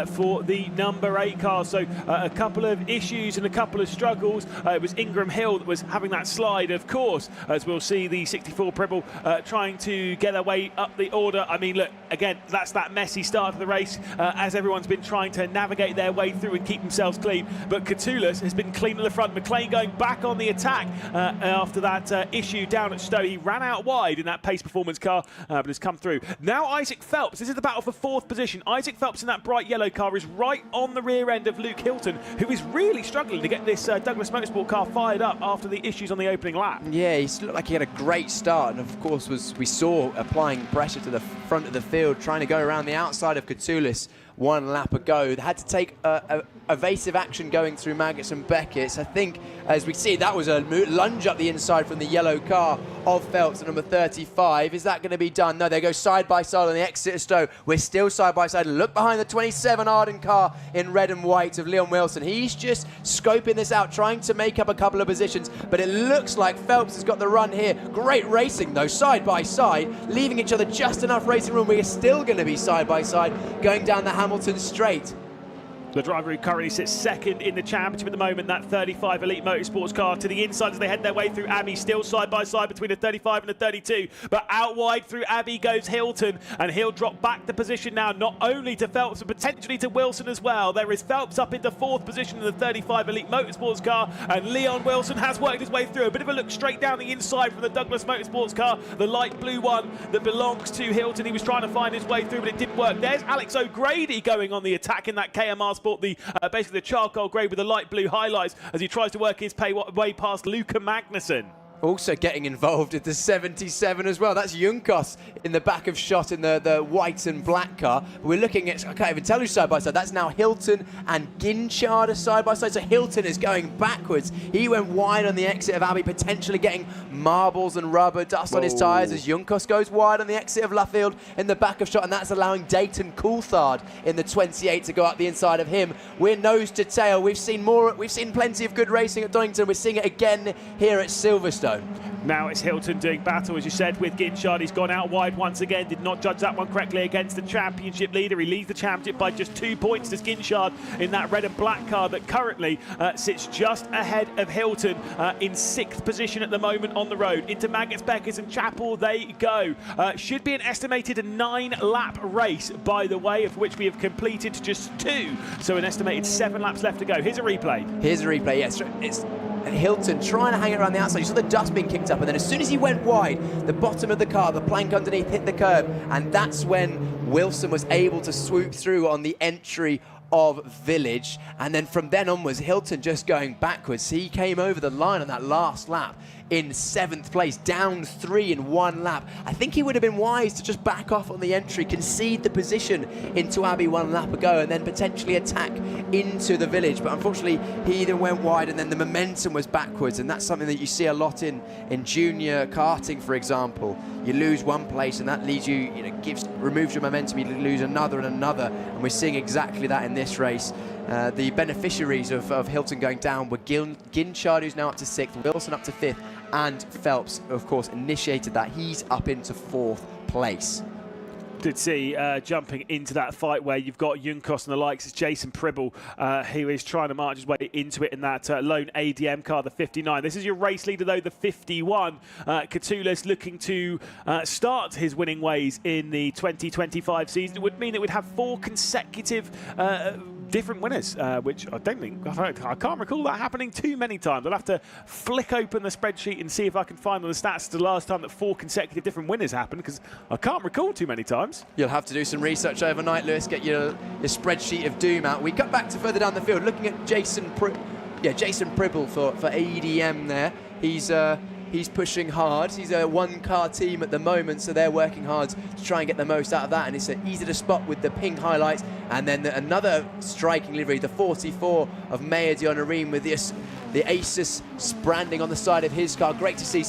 for the number 8 car. So a couple of issues and a couple of struggles. It was Ingram Hill that was having that slide, of course, as we'll see the 64 Pribble trying to get their way up the order. I mean, look, again, that's that messy start of the race as everyone's been trying to navigate their way through and keep themselves clear. clean, but Catulus has been clean at the front. McGlade going back on the attack after that issue down at Stowe. He ran out wide in that pace performance car, but has come through. Now Isaac Phelps, this is the battle for 4th position. Isaac Phelps in that bright yellow car is right on the rear end of Luke Hilton, who is really struggling to get this Douglas Motorsport car fired up after the issues on the opening lap. Yeah, he looked like he had a great start, and of course we saw applying pressure to the front of the field, trying to go around the outside of Catulus 1 lap ago. They had to take evasive action going through Maggots and Beckett's. I think, as we see, that was a lunge up the inside from the yellow car of Phelps at number 35. Is that going to be done? No, they go side by side on the exit of Stowe. We're still side by side. Look behind the 27 Arden car in red and white of Leon Wilson. He's just scoping this out, trying to make up a couple of positions, but it looks like Phelps has got the run here. Great racing though, side by side, leaving each other just enough racing room. We're still going to be side by side going down the Hamilton Straight. The driver who currently sits second in the championship at the moment, that 35 Elite Motorsports car, to the inside as they head their way through Abbey, still side by side between the 35 and the 32, but out wide through Abbey goes Hilton, and he'll drop back the position now, not only to Phelps but potentially to Wilson as well. There is Phelps up into 4th position in the 35 Elite Motorsports car, and Leon Wilson has worked his way through. A bit of a look straight down the inside from the Douglas Motorsports car, the light blue one that belongs to Hilton. He was trying to find his way through, but it didn't work. There's Alex O'Grady going on the attack in that KMR Sport, basically the charcoal grey with the light blue highlights, as he tries to work his way past Luca Magnussen. Also getting involved at the 77 as well. That's Junkos in the back of shot in the white and black car. We're looking at, I can't even tell you side by side. That's now Hilton and Ginchard are side by side. So Hilton is going backwards. He went wide on the exit of Abbey, potentially getting marbles and rubber dust on his tyres as Junkos goes wide on the exit of Luffield in the back of shot, and that's allowing Dayton Coulthard in the 28 to go up the inside of him. We're nose to tail. We've seen plenty of good racing at Donington. We're seeing it again here at Silverstone. Now it's Hilton doing battle, as you said, with Ginchard. He's gone out wide once again, did not judge that one correctly against the championship leader. He leads the championship by just 2 points to Ginchard in that red and black car that currently sits just ahead of Hilton in 6th position at the moment on the road. Into Maggots, Beckers and Chapel they go. Should be an estimated 9-lap race, by the way, of which we have completed just 2. So an estimated 7 laps left to go. Here's a replay. Here's a replay, yes. It's Hilton trying to hang it around the outside. You saw the dust being kicked up, and then as soon as he went wide, the bottom of the car, the plank underneath, hit the curb, and that's when Wilson was able to swoop through on the entry of Village, and then from then onwards, Hilton just going backwards. He came over the line on that last lap in 7th place, down 3 in 1 lap. I think he would have been wise to just back off on the entry, concede the position into Abbey 1 lap ago, and then potentially attack into the Village. But unfortunately, he then went wide, and then the momentum was backwards, and that's something that you see a lot in junior karting, for example. You lose 1 place, and that leaves you, removes your momentum. You lose another and another, and we're seeing exactly that in this race. The beneficiaries of Hilton going down were Ginchard, who's now up to 6th, Wilson up to 5th, and Phelps, of course, initiated that. He's up into 4th place. Did see jumping into that fight where you've got Junkos and the likes. It's Jason Pribble who is trying to march his way into it in that lone ADM car, the 59. This is your race leader, though, the 51. Catulus looking to start his winning ways in the 2025 season. It would mean that we'd have 4 consecutive different winners, which I can't recall that happening too many times. I'll have to flick open the spreadsheet and see if I can find on the stats the last time that 4 consecutive different winners happened, because I can't recall too many times. You'll have to do some research overnight, Lewis, get your spreadsheet of doom out. We cut back to further down the field, looking at Jason Pribble for ADM there. He's pushing hard. He's a 1-car team at the moment, so they're working hard to try and get the most out of that, and it's easy to spot with the pink highlights. And then another striking livery, the 44 of Meir Dionarim with the Asus branding on the side of his car. Great to see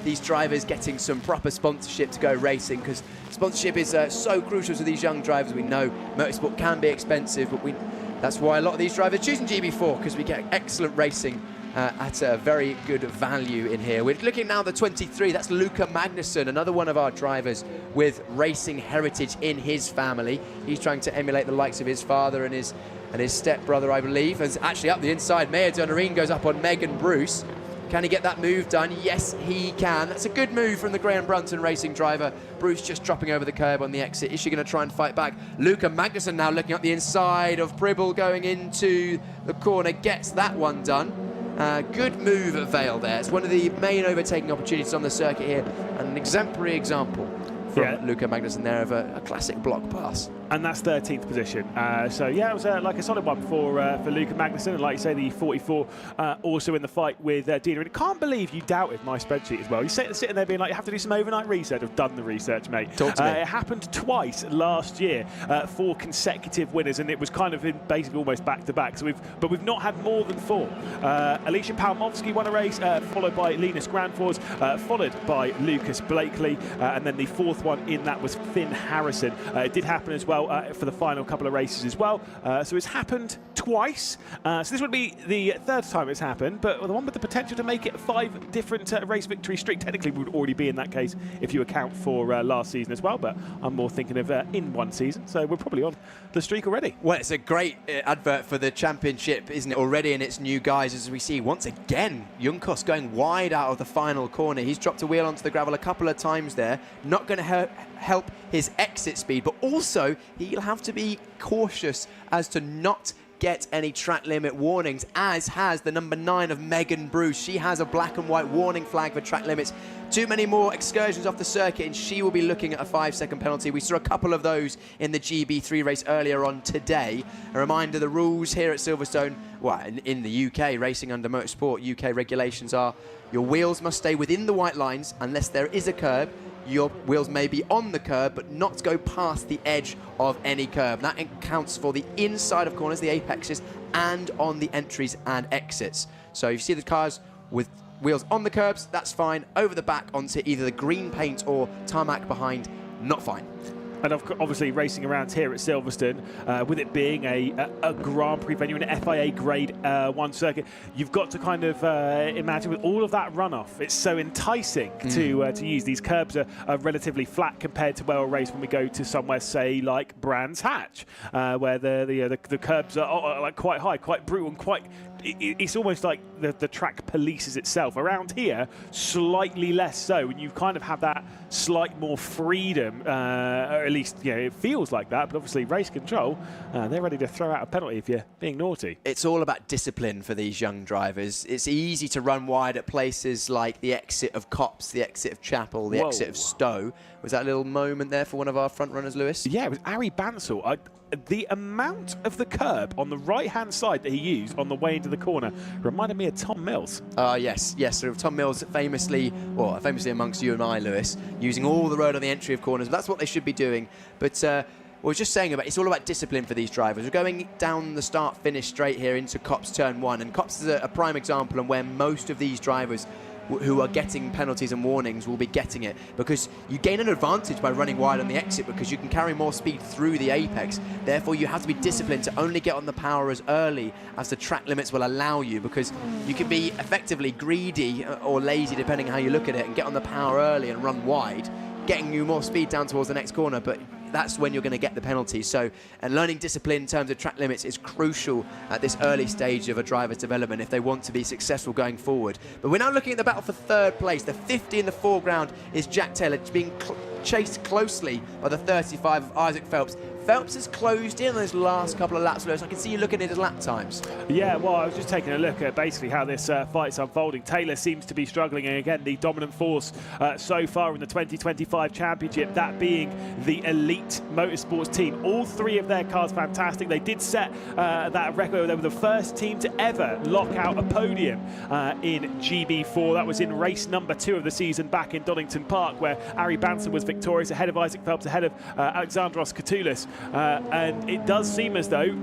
these drivers getting some proper sponsorship to go racing, because sponsorship is so crucial to these young drivers. We know motorsport can be expensive, but that's why a lot of these drivers are choosing GB4, because we get excellent racing at a very good value in here. We're looking now at the 23. That's Luca Magnussen, another one of our drivers with racing heritage in his family. He's trying to emulate the likes of his father and his stepbrother, I believe. And actually up the inside, Meir Dionarim goes up on Megan Bruce. Can he get that move done? Yes, he can. That's a good move from the Graham Brunton Racing driver. Bruce just dropping over the curb on the exit. Is she going to try and fight back? Luca Magnussen now looking up the inside of Pribble, going into the corner, gets that one done. Good move at Vale there. It's one of the main overtaking opportunities on the circuit here, and an exemplary example from Luca Magnussen there of a classic block pass. And that's 13th position. So yeah, it was like a solid one for Luca Magnussen, and like you say, the 44 also in the fight with Dina. And I can't believe you doubted my spreadsheet as well. You're sitting there being like, you have to do some overnight research. I've done the research, mate. Talk to me. It happened twice last year, 4 consecutive winners, and it was kind of in basically almost back to back. So we've not had more than 4. Alicia Palmovsky won a race, followed by Linus Granfors, followed by Lucas Blakely, and then the 4th one in that was Finn Harrison. It did happen as well for the final couple of races as well. So it's happened twice. So this would be the 3rd time it's happened, but the one with the potential to make it a 5 different race victory streak. Technically would already be in that case if you account for last season as well, but I'm more thinking of in one season. So we're probably on the streak already. Well, it's a great advert for the championship, isn't it, already, and its new guys, as we see once again Junkos going wide out of the final corner. He's dropped a wheel onto the gravel a couple of times there. Not going to help his exit speed, but also he'll have to be cautious as to not get any track limit warnings, as has the number 9 of Megan Bruce. She has a black and white warning flag for track limits. Too many more excursions off the circuit and she will be looking at a 5-second penalty. We saw a couple of those in the GB3 race earlier on today. A reminder, the rules here at Silverstone, well, in the UK, racing under motorsport, UK regulations are your wheels must stay within the white lines unless there is a curb. Your wheels may be on the curb, but not go past the edge of any curb. That accounts for the inside of corners, the apexes, and on the entries and exits. So if you see the cars with wheels on the curbs, that's fine. Over the back onto either the green paint or tarmac behind, not fine. And obviously racing around here at Silverstone, with it being a Grand Prix venue, an FIA Grade 1 circuit, you've got to kind of imagine with all of that runoff, it's so enticing to use. These curbs are relatively flat compared to where we'll race when we go to somewhere, say, like Brands Hatch, where the curbs are like quite high, quite brutal, and quite... It's almost like the track polices itself. Around here, slightly less so, and you kind of have that slight more freedom, or at least it feels like that. But obviously, race control, they're ready to throw out a penalty if you're being naughty. It's all about discipline for these young drivers. It's easy to run wide at places like the exit of Copse, the exit of Chapel, the exit of Stowe. Was that a little moment there for one of our front runners, Lewis? Yeah, it was Ari Bansal. The amount of the curb on the right-hand side that he used on the way into the corner reminded me of Tom Mills. Yes. So Tom Mills famously amongst you and I, Lewis, using all the road on the entry of corners. That's what they should be doing. But we were just saying it's all about discipline for these drivers. We're going down the start-finish straight here into Copse Turn 1, and Copse is a prime example and where most of these drivers who are getting penalties and warnings will be getting it, because you gain an advantage by running wide on the exit because you can carry more speed through the apex. Therefore, you have to be disciplined to only get on the power as early as the track limits will allow you, because you can be effectively greedy or lazy, depending on how you look at it, and get on the power early and run wide, getting you more speed down towards the next corner, but that's when you're going to get the penalties. So, and learning discipline in terms of track limits is crucial at this early stage of a driver's development if they want to be successful going forward. But we're now looking at the battle for 3rd place. The 50 in the foreground is Jack Taylor, being chased closely by the 35 of Isaac Phelps. Phelps has closed in on those last couple of laps, Lewis. I can see you looking at his lap times. Yeah, well, I was just taking a look at basically how this fight's unfolding. Taylor seems to be struggling, and again, the dominant force so far in the 2025 Championship, that being the Elite Motorsports team. All 3 of their cars fantastic. They did set that record. They were the first team to ever lock out a podium in GB4. That was in race number 2 of the season back in Donington Park, where Ari Bansal was victorious ahead of Isaac Phelps, ahead of Alexandros Katoulis. And it does seem as though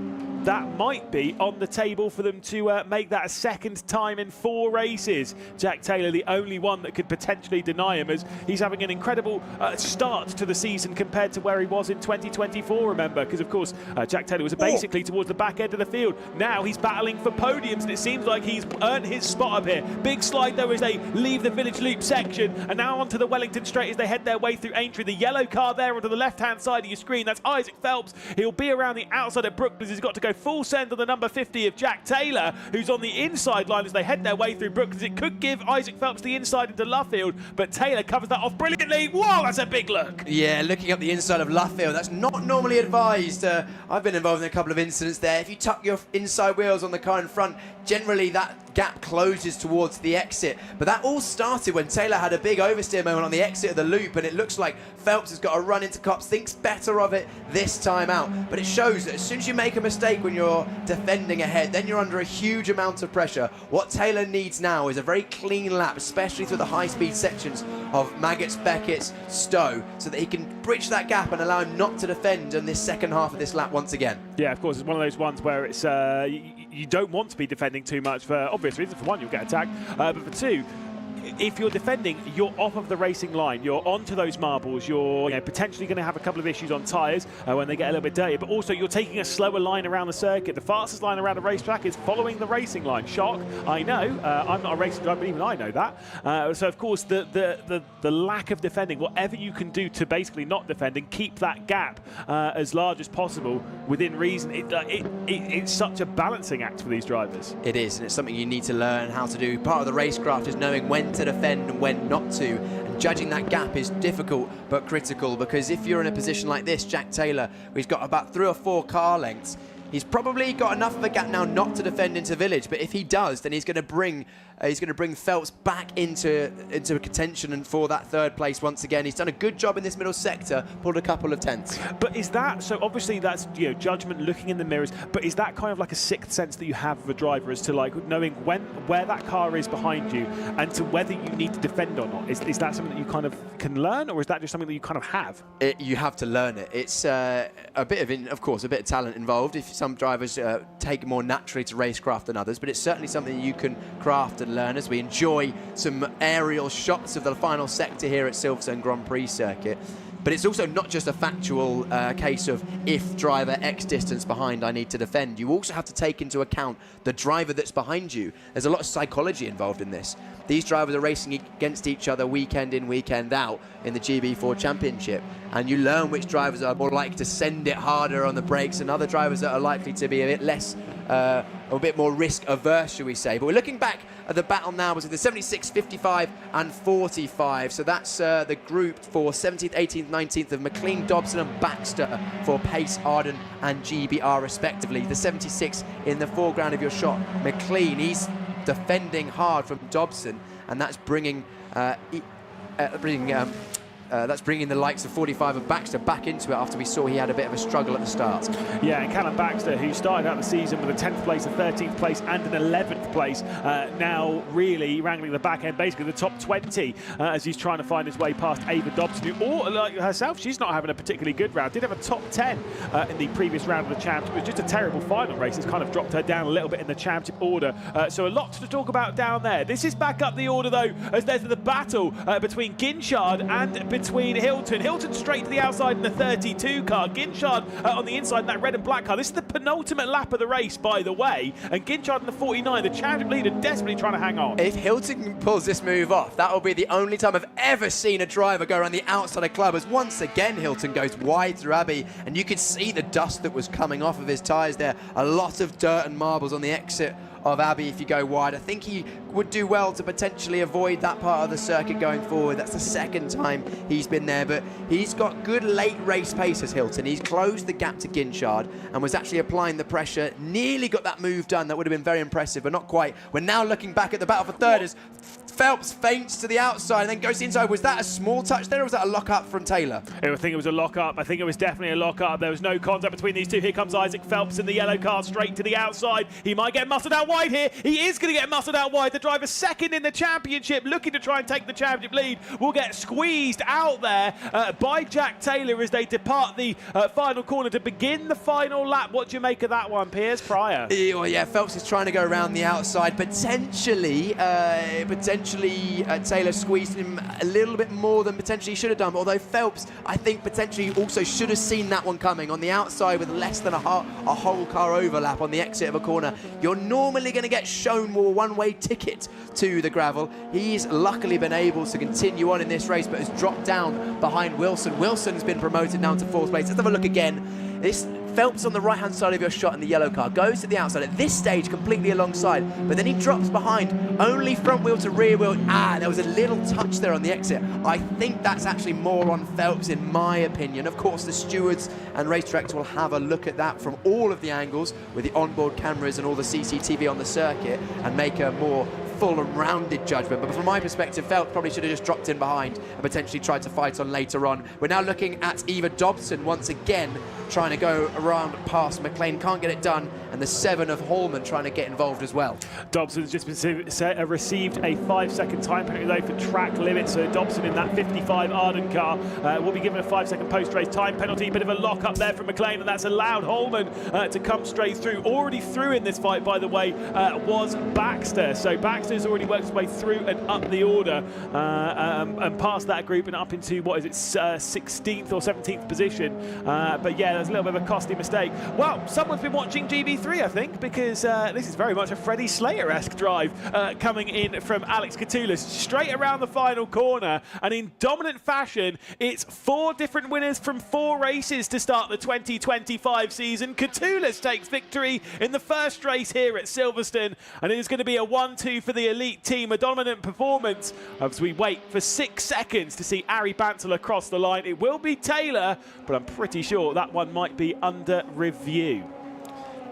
that might be on the table for them to make that a 2nd time in 4 races. Jack Taylor, the only one that could potentially deny him, as he's having an incredible start to the season compared to where he was in 2024, remember, because of course Jack Taylor was basically towards the back end of the field. Now he's battling for podiums, and it seems like he's earned his spot up here. Big slide though as they leave the Village Loop section, and now onto the Wellington Straight as they head their way through Aintree. The yellow car there onto the left-hand side of your screen, that's Isaac Phelps. He'll be around the outside of Brook because he's got to go go full send on the number 50 of Jack Taylor, who's on the inside line as they head their way through Brooklands. It could give Isaac Phelps the inside into Luffield, but Taylor covers that off brilliantly. Whoa, that's a big look. Yeah, looking up the inside of Luffield, that's not normally advised. I've been involved in a couple of incidents there. If you tuck your inside wheels on the car in front, generally that gap closes towards the exit. But that all started when Taylor had a big oversteer moment on the exit of the loop, and it looks like Phelps has got to run into cops, thinks better of it this time out. But it shows that as soon as you make a mistake when you're defending ahead, then you're under a huge amount of pressure. What Taylor needs now is a very clean lap, especially through the high-speed sections of Maggots, Beckett's, Stowe, so that he can bridge that gap and allow him not to defend in this second half of this lap once again. Yeah, of course, it's one of those ones where it's you don't want to be defending too much for obvious reasons. For one, you'll get attacked, but for two, if you're defending, you're off of the racing line. You're onto those marbles. You're potentially going to have a couple of issues on tyres when they get a little bit dirty. But also, you're taking a slower line around the circuit. The fastest line around the racetrack is following the racing line. Shock, I know. I'm not a racing driver, but even I know that. So, of course, the lack of defending, whatever you can do to basically not defend and keep that gap as large as possible within reason, it's such a balancing act for these drivers. It is, and it's something you need to learn how to do. Part of the racecraft is knowing when to defend and when not to, and judging that gap is difficult but critical, because if you're in a position like this, Jack Taylor, who's got about 3 or 4 car lengths, he's probably got enough of a gap now not to defend into Village, but if he does, then he's going to bring Phelps back into contention and for that 3rd place once again. He's done a good job in this middle sector, pulled a couple of tenths. But is that, so obviously that's judgment, looking in the mirrors, but is that kind of like a sixth sense that you have of a driver as to like knowing where that car is behind you and to whether you need to defend or not? Is that something that you kind of can learn, or is that just something that you kind of have? You have to learn it. It's a bit of talent involved. If some drivers take more naturally to racecraft than others, but it's certainly something you can craft and learn as we enjoy some aerial shots of the final sector here at Silverstone Grand Prix circuit. But it's also not just a factual case of if driver X distance behind I need to defend. You also have to take into account the driver that's behind you. There's a lot of psychology involved in this. These drivers are racing against each other weekend in, weekend out in the GB4 Championship, and you learn which drivers are more likely to send it harder on the brakes and other drivers that are likely to be a bit less, a bit more risk averse, shall we say. But we're looking back at the battle now was with the 76, 55 and 45. So that's the group for 17th, 18th, 19th of McLean, Dobson and Baxter for Pace, Arden and GBR respectively. The 76 in the foreground of your shot, McLean, he's defending hard from Dobson, and that's bringing the likes of 45 of Baxter back into it after we saw he had a bit of a struggle at the start. Yeah, and Callum Baxter, who started out the season with a 10th place, a 13th place and an 11th place, now really wrangling the back end, basically the top 20 as he's trying to find his way past Ava Dobson, who, or like herself, she's not having a particularly good round. Did have a top 10 in the previous round of the championship. It was just a terrible final race. It's kind of dropped her down a little bit in the championship order. So a lot to talk about down there. This is back up the order, though, as there's the battle between Ginchard and between Hilton. Hilton straight to the outside in the 32 car. Ginchard on the inside in that red and black car. This is the penultimate lap of the race, by the way. And Ginchard in the 49, the championship leader, desperately trying to hang on. If Hilton pulls this move off, that will be the only time I've ever seen a driver go around the outside of club, as once again Hilton goes wide through Abbey, and you could see the dust that was coming off of his tyres there. A lot of dirt and marbles on the exit of Abbey if you go wide. I think he would do well to potentially avoid that part of the circuit going forward. That's the second time he's been there, but he's got good late race pace as Hilton. He's closed the gap to Ginchard and was actually applying the pressure. Nearly got that move done. That would have been very impressive, but not quite. We're now looking back at the battle for third as Phelps feints to the outside and then goes inside. Was that a small touch there, or was that a lock-up from Taylor? I think it was a lock-up. I think it was definitely a lock-up. There was no contact between these two. Here comes Isaac Phelps in the yellow car straight to the outside. He might get muscled out wide here. He is going to get muscled out wide. The driver second in the championship, looking to try and take the championship lead, will get squeezed out there by Jack Taylor as they depart the final corner to begin the final lap. What do you make of that one, Piers, Pryor? Yeah, Phelps is trying to go around the outside. Potentially Taylor squeezed him a little bit more than potentially he should have done. Although Phelps, I think, potentially also should have seen that one coming. On the outside with less than a whole car overlap on the exit of a corner, you're normally going to get shown more one-way ticket to the gravel. He's luckily been able to continue on in this race, but has dropped down behind Wilson. Wilson's been promoted now to fourth place. Let's have a look again. This Phelps on the right-hand side of your shot in the yellow car, goes to the outside, at this stage completely alongside, but then he drops behind, only front wheel to rear wheel. There was a little touch there on the exit. I think that's actually more on Phelps in my opinion. Of course, the stewards and race director will have a look at that from all of the angles with the onboard cameras and all the CCTV on the circuit and make a more full and rounded judgment. But from my perspective, Phelps probably should have just dropped in behind and potentially tried to fight on later on. We're now looking at Eva Dobson once again trying to go around past McGlade, can't get it done, and the 7 of Hallman trying to get involved as well. Dobson's just received a 5-second time penalty though for track limits, so Dobson in that 55 Arden car will be given a 5-second post-race time penalty. Bit of a lock up there from McGlade, and that's allowed Hallman to come straight through. Already through in this fight, by the way, was Baxter. So Baxter's already worked his way through and up the order and past that group and up into, what is it, 16th or 17th position. But yeah, there's a little bit of a costly mistake. Well, someone's been watching GB3, I think, because this is very much a Freddie Slater-esque drive coming in from Alex Catoulas straight around the final corner, and in dominant fashion, it's 4 different winners from 4 races to start the 2025 season. Catoulas takes victory in the first race here at Silverstone, and it is going to be a 1-2 for the elite team, a dominant performance as we wait for 6 seconds to see Ari Bansal across the line. It will be Taylor, but I'm pretty sure that one might be under review.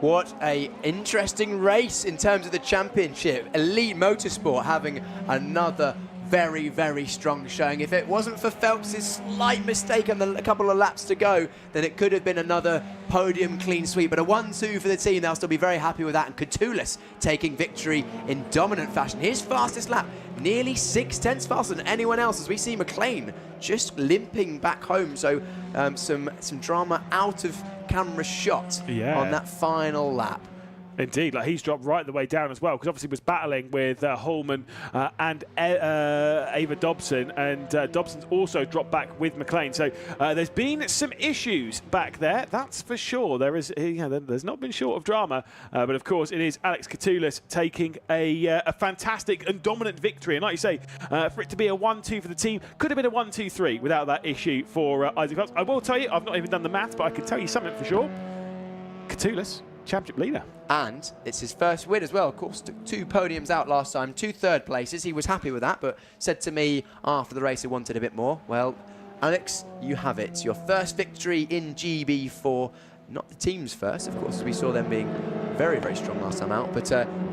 What a interesting race in terms of the championship. Elite Motorsport having another very, very strong showing. If it wasn't for Phelps' slight mistake and a couple of laps to go, then it could have been another podium clean sweep. But a 1-2 for the team, they'll still be very happy with that. And Catoulas taking victory in dominant fashion. His fastest lap, nearly 6/10 faster than anyone else, as we see McLean just limping back home. So some drama out of camera shot on that final lap. Indeed, like he's dropped right the way down as well, because obviously was battling with Hallman and Ava Dobson, and Dobson's also dropped back with McLean. So there's been some issues back there, that's for sure. There is, there's not been short of drama, but of course it is Alex Catoulas taking a fantastic and dominant victory. And like you say, for it to be a 1-2 for the team, could have been a 1-2-3 without that issue for Isaac Phelps. I will tell you, I've not even done the maths, but I can tell you something for sure. Catoulas, championship leader. And it's his first win as well. Of course, took 2 podiums out last time, 2 third places. He was happy with that, but said to me after the race he wanted a bit more. Well, Alex, you have it. Your first victory in GB4. Not the team's first, of course. We saw them being very, very strong last time out. But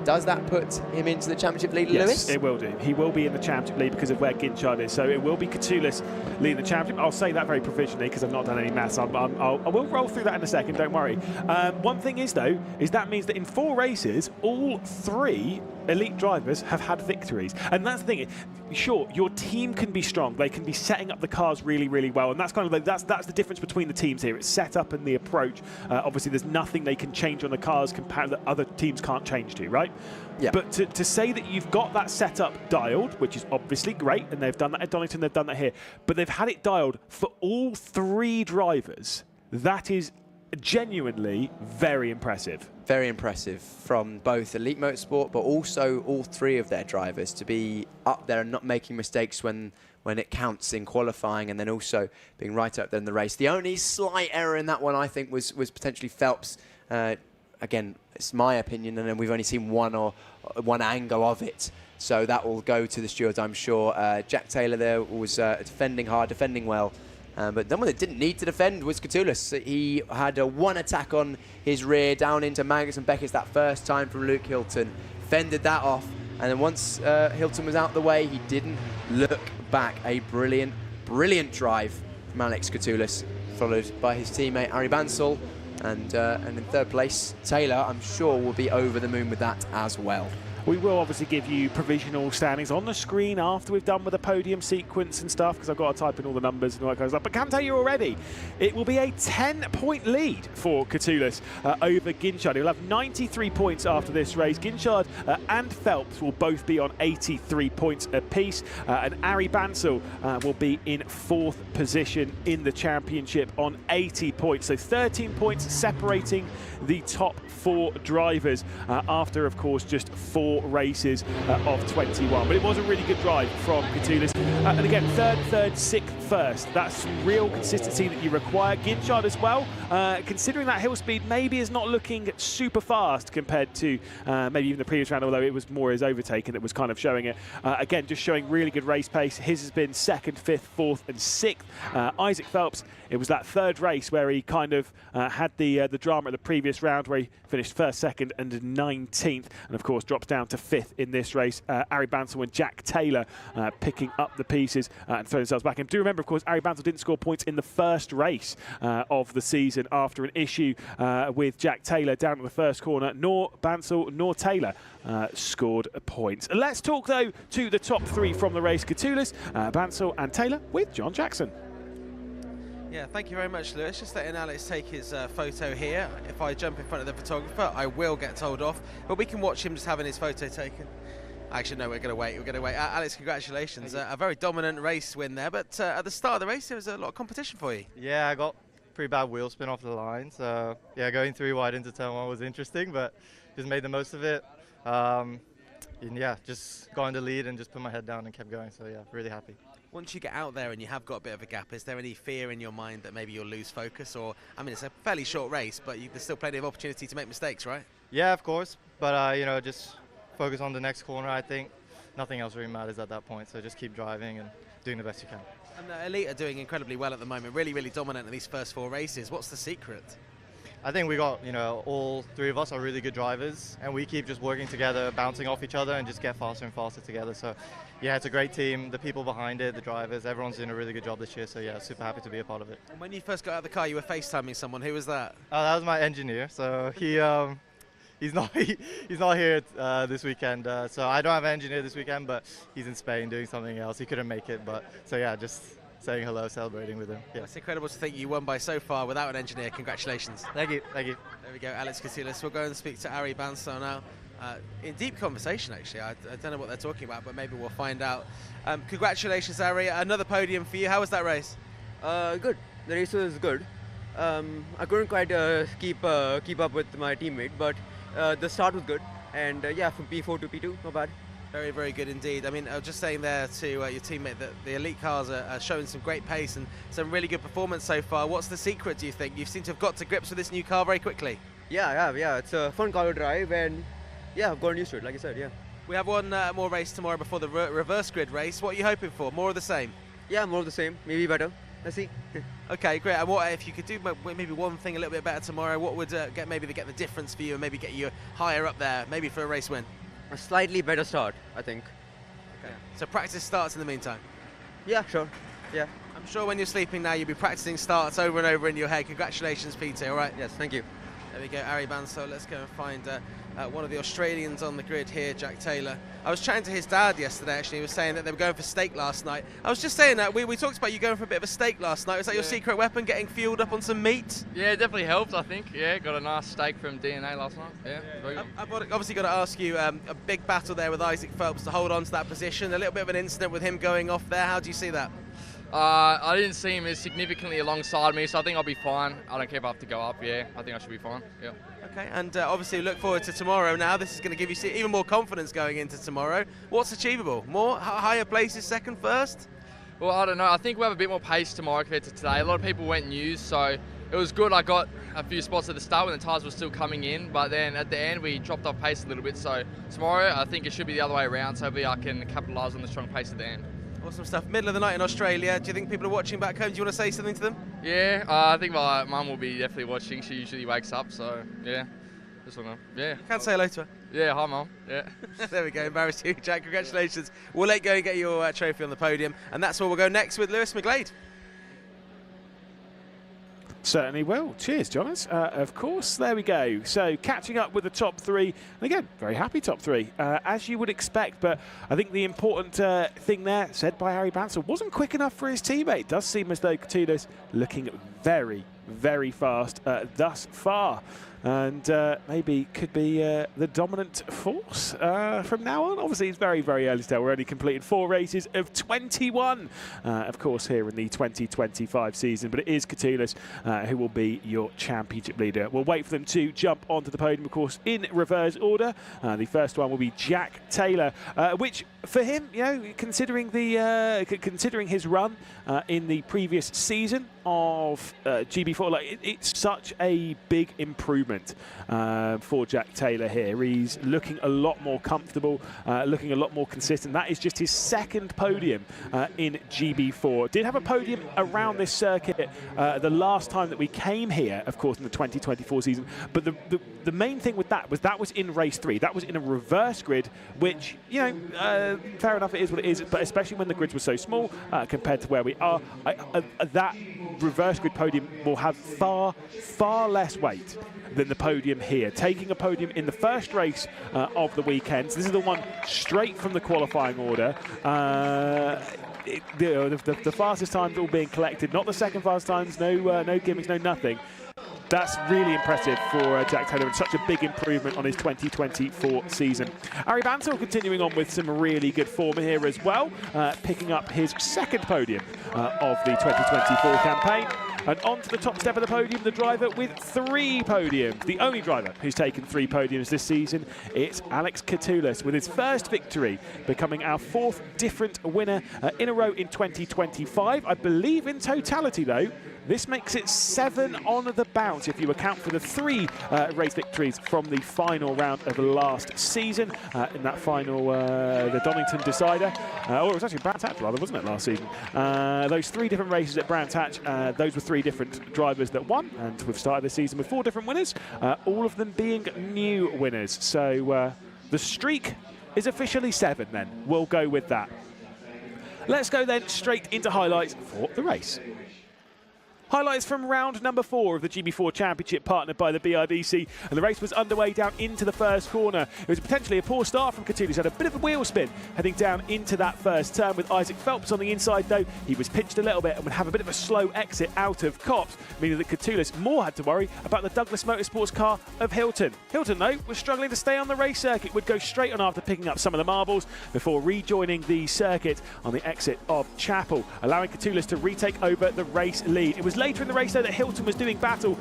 does that put him into the championship lead, yes, Lewis? It will do. He will be in the championship lead because of where Ginchard is. So it will be Catoulas leading the championship. I'll say that very provisionally because I've not done any maths. I will roll through that in a second, don't worry. One thing is, though, is that means that in 4 races, all 3 elite drivers have had victories. And that's the thing. Sure, your team can be strong. They can be setting up the cars really, really well. And that's kind of like, that's the difference between the teams here. It's set up and the approach. Obviously, there's nothing they can change on the cars compared that other teams can't change to, right? Yeah. But to say that you've got that setup dialed, which is obviously great, and they've done that at Donington, they've done that here, but they've had it dialed for all 3 drivers, that is genuinely very impressive. Very impressive from both Elite Motorsport, but also all 3 of their drivers to be up there and not making mistakes when it counts in qualifying, and then also being right up there in the race. The only slight error in that one, I think, was potentially Phelps. Again, it's my opinion, and then we've only seen one angle of it. So that will go to the stewards, I'm sure. Jack Taylor there was defending hard, defending well. But the one that didn't need to defend was Catoulas. He had 1 attack on his rear, down into Magnus and Beckett's that first time from Luke Hilton. Fended that off, and then once Hilton was out of the way, he didn't look back. A brilliant, brilliant drive from Alex Catoulas, followed by his teammate Ari Bansal. And in 3rd place, Taylor, I'm sure, will be over the moon with that as well. We will obviously give you provisional standings on the screen after we've done with the podium sequence and stuff, because I've got to type in all the numbers and all that kind of stuff. But can tell you already, it will be a 10-point lead for Catoulas over Ginchard. He'll have 93 points after this race. Ginchard and Phelps will both be on 83 points apiece. And Ari Bansal will be in 4th position in the championship on 80 points. So 13 points separating the top 4 drivers after, of course, just 4 4 races of 21. But it was a really good drive from Catulus. And again, third, sixth, first. That's some real consistency that you require. Ginchard as well, considering that hill speed maybe is not looking super fast compared to maybe even the previous round, although it was more his overtaking that was kind of showing it. Again, just showing really good race pace. His has been 2nd, 5th, 4th and 6th. Isaac Phelps, it was that 3rd race where he kind of had the drama at the previous round where he finished 1st, 2nd and 19th, and of course drops down to 5th in this race. Ari Bansal and Jack Taylor picking up the pieces and throwing themselves back. And do remember, of course, Ari Bansal didn't score points in the first race of the season after an issue with Jack Taylor down at the first corner. Nor Bansal nor Taylor scored points. Let's talk, though, to the top 3 from the race. Catulus, Bansal and Taylor with John Jackson. Yeah, thank you very much, Lewis. Just letting Alex take his photo here. If I jump in front of the photographer, I will get told off, but we can watch him just having his photo taken. Actually, no, we're going to wait. We're going to wait. Alex, congratulations. A very dominant race win there, but at the start of the race, there was a lot of competition for you. Yeah, I got pretty bad wheel spin off the line, so yeah, going 3 wide into turn 1 was interesting, but just made the most of it. And yeah, just got in the lead and just put my head down and kept going, so yeah, really happy. Once you get out there and you have got a bit of a gap, is there any fear in your mind that maybe you'll lose focus? Or, I mean, it's a fairly short race, but there's still plenty of opportunity to make mistakes, right? Yeah, of course, but you know, just focus on the next corner. I think nothing else really matters at that point, so just keep driving and doing the best you can. And Elite are doing incredibly well at the moment, really, really dominant in these first 4 races. What's the secret? I think we got, you know, all 3 of us are really good drivers, and we keep just working together, bouncing off each other and just get faster and faster together. So yeah, it's a great team. The people behind it, the drivers, everyone's doing a really good job this year. So yeah, super happy to be a part of it. And when you first got out of the car, you were FaceTiming someone. Who was that? Oh, that was my engineer. So he's not here this weekend. So I don't have an engineer this weekend, but he's in Spain doing something else. He couldn't make it, but so yeah, just saying hello, celebrating with him. Yeah. It's incredible to think you won by so far without an engineer. Congratulations. Thank you. Thank you. There we go, Alex Catulus. We'll go and speak to Ari Bansal now. In deep conversation, actually. I don't know what they're talking about, but maybe we'll find out. Congratulations, Ari. Another podium for you. How was that race? Good. The race was good. I couldn't quite keep up with my teammate, but the start was good. And yeah, from P4 to P2, not bad. Very, very good indeed. I mean, I was just saying there to your teammate that the elite cars are showing some great pace and some really good performance so far. What's the secret, do you think? You seem to have got to grips with this new car very quickly. Yeah, I have. Yeah, it's a fun car to drive, and yeah, I've gotten used to it, like I said, yeah. We have one more race tomorrow before the reverse grid race. What are you hoping for? More of the same? Yeah, more of the same. Maybe better. Let's see. Okay, great. And what if you could do maybe one thing a little bit better tomorrow? What would get the difference for you and maybe get you higher up there, maybe for a race win? A slightly better start, I think. Okay. So practice starts in the meantime? Yeah, sure. Yeah. I'm sure when you're sleeping now, you'll be practicing starts over and over in your head. Congratulations, Peter, all right? Yes, thank you. There we go, Ari Bansal. Let's go and find one of the Australians on the grid here, Jack Taylor. I was chatting to his dad yesterday, actually. He was saying that they were going for steak last night. I was just saying that we talked about you going for a bit of a steak last night. Was that your secret weapon, getting fueled up on some meat? Yeah, it definitely helped, I think. Yeah, got a nice steak from DNA last night. Yeah, very good. I've obviously got to ask you, a big battle there with Isaac Phelps to hold on to that position. A little bit of an incident with him going off there. How do you see that? I didn't see him as significantly alongside me, so I think I'll be fine. I don't care if I have to go up, yeah. I think I should be fine, yeah. Okay, and obviously look forward to tomorrow now. This is going to give you even more confidence going into tomorrow. What's achievable? More higher places, second, first? Well, I don't know. I think we'll have a bit more pace tomorrow compared to today. A lot of people went news, so it was good. I got a few spots at the start when the tyres were still coming in, but then at the end we dropped off pace a little bit. So tomorrow I think it should be the other way around, so hopefully I can capitalise on the strong pace at the end. Awesome stuff. Middle of the night in Australia. Do you think people are watching back home? Do you want to say something to them? Yeah, I think my mum will be definitely watching. She usually wakes up, so yeah. Just want to, yeah. You can say hello to her. Yeah, hi mum. Yeah. There we go. Embarrassed you, Jack. Congratulations. We'll let you go and get your trophy on the podium, and that's where we'll go next with Lewis McGlade. Certainly will. Cheers, Jonas. Of course, there we go. So catching up with the top 3, and again, very happy top 3, as you would expect. But I think the important thing there, said by Ari Bansal, wasn't quick enough for his teammate. Does seem as though Catulus looking very, very fast thus far. And maybe could be the dominant force from now on. Obviously, it's very, very early still. We're only completed 4 races of 21, of course, here in the 2025 season. But it is Catulus who will be your championship leader. We'll wait for them to jump onto the podium, of course, in reverse order. The first one will be Jack Taylor, which for him, you know, considering his run in the previous season of GB4, like it's such a big improvement for Jack Taylor here. He's looking a lot more comfortable, looking a lot more consistent. That is just his second podium in GB4. Did have a podium around this circuit the last time that we came here, of course, in the 2024 season. But the main thing with that was in race 3. That was in a reverse grid, which, you know, fair enough, it is what it is. But especially when the grids were so small compared to where we are, that reverse grid podium will have far, far less weight than the podium here. Taking a podium in the first race of the weekend. So this is the one straight from the qualifying order. The fastest times all being collected, not the second fastest times, no gimmicks, no nothing. That's really impressive for Jack Taylor, and such a big improvement on his 2024 season. Ari Bantel continuing on with some really good form here as well, picking up his second podium of the 2024 campaign. And on to the top step of the podium, the driver with 3 podiums. The only driver who's taken 3 podiums this season, it's Alex Catulus, with his first victory, becoming our 4th different winner in a row in 2025. I believe in totality, though, this makes it 7 on the bounce if you account for the 3 race victories from the final round of last season. In that final, the Donington decider, or it was actually Brands Hatch rather, wasn't it, last season? Those 3 different races at Brands Hatch, those were 3 different drivers that won, and we've started this season with 4 different winners, all of them being new winners. So the streak is officially 7 then. We'll go with that. Let's go then straight into highlights for the race. Highlights from round number 4 of the GB4 Championship, partnered by the BRDC, and the race was underway down into the first corner. It was potentially a poor start from Catulus. Had a bit of a wheel spin heading down into that first turn with Isaac Phelps on the inside, though. He was pinched a little bit and would have a bit of a slow exit out of Copse, meaning that Catulus more had to worry about the Douglas Motorsports car of Hilton. Hilton, though, was struggling to stay on the race circuit, would go straight on after picking up some of the marbles before rejoining the circuit on the exit of Chapel, allowing Catulus to retake over the race lead. It was later in the race, though, that Hilton was doing battle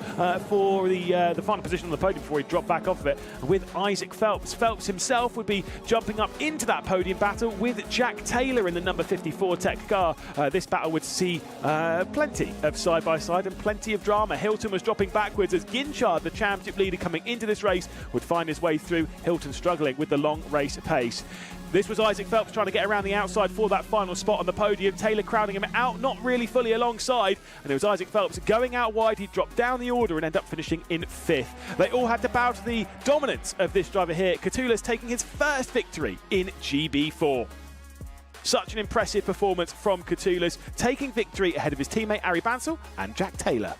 for the final position on the podium before he dropped back off of it with Isaac Phelps. Phelps himself would be jumping up into that podium battle with Jack Taylor in the number 54 Tech car. This battle would see plenty of side-by-side and plenty of drama. Hilton was dropping backwards as Ginchard, the championship leader coming into this race, would find his way through. Hilton struggling with the long race pace. This was Isaac Phelps trying to get around the outside for that final spot on the podium. Taylor crowding him out, not really fully alongside. And it was Isaac Phelps going out wide. He dropped down the order and ended up finishing in 5th. They all had to bow to the dominance of this driver here. Catulus taking his first victory in GB4. Such an impressive performance from Catulus, taking victory ahead of his teammate Ari Bansal and Jack Taylor.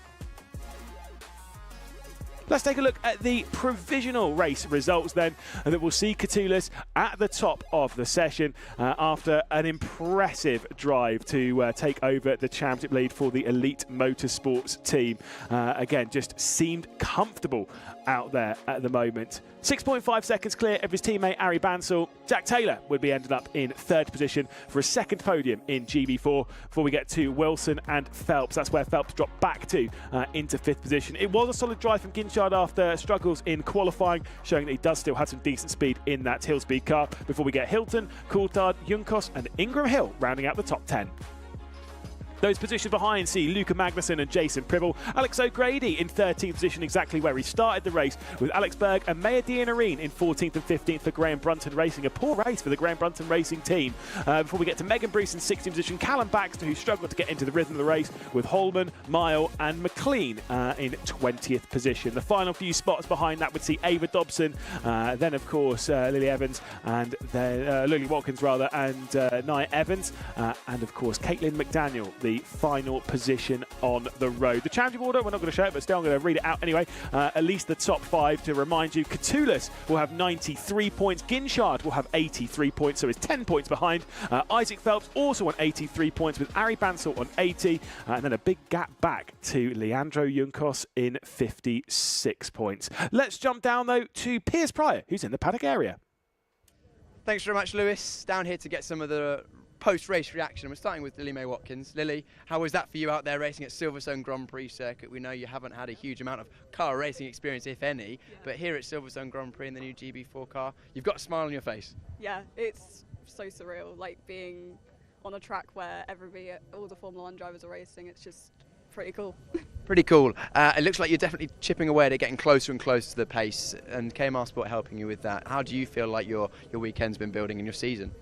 Let's take a look at the provisional race results then, and that will see Catulus at the top of the session after an impressive drive to take over the championship lead for the Elite Motorsports team. Again, just seemed comfortable out there at the moment. 6.5 seconds clear of his teammate Ari Bansal. Jack Taylor would be ended up in 3rd position for a 2nd podium in GB4 before we get to Wilson and Phelps. That's where Phelps dropped back to into 5th position. It was a solid drive from Ginchard after struggles in qualifying, showing that he does still have some decent speed in that hill speed car before we get Hilton, Coulthard, Junkos and Ingram Hill rounding out the top 10. Those positions behind see Luca Magnussen and Jason Pribble. Alex O'Grady in 13th position, exactly where he started the race, with Alex Berg and Maya Dianarine in 14th and 15th for Graham Brunton Racing. A poor race for the Graham Brunton Racing team. Before we get to Megan Bruce in 16th position, Callum Baxter, who struggled to get into the rhythm of the race, with Holman, Mile and McLean in 20th position. The final few spots behind that would see Ava Dobson, then of course Lily Evans, and then Lily Watkins rather, and Nia Evans, and of course Caitlin McDaniel, the the final position on the road. The championship order, we're not going to show it, but still I'm going to read it out anyway. At least the top 5 to remind you. Catulus will have 93 points. Ginchard will have 83 points, so he's 10 points behind. Isaac Phelps also on 83 points with Ari Bansal on 80. And then a big gap back to Leandro Juncos in 56 points. Let's jump down, though, to Piers Pryor, who's in the paddock area. Thanks very much, Lewis. Down here to get some of the post-race reaction. We're starting with Lily Mae Watkins. Lily, how was that for you out there racing at Silverstone Grand Prix circuit? We know you haven't had a huge amount of car racing experience, if any, but here at Silverstone Grand Prix in the new GB4 car, you've got a smile on your face. Yeah, it's so surreal, like being on a track where all the Formula 1 drivers are racing. It's just pretty cool. Pretty cool. It looks like you're definitely chipping away at it, getting closer and closer to the pace, and KMR Sport helping you with that. How do you feel like your weekend's been building in your season?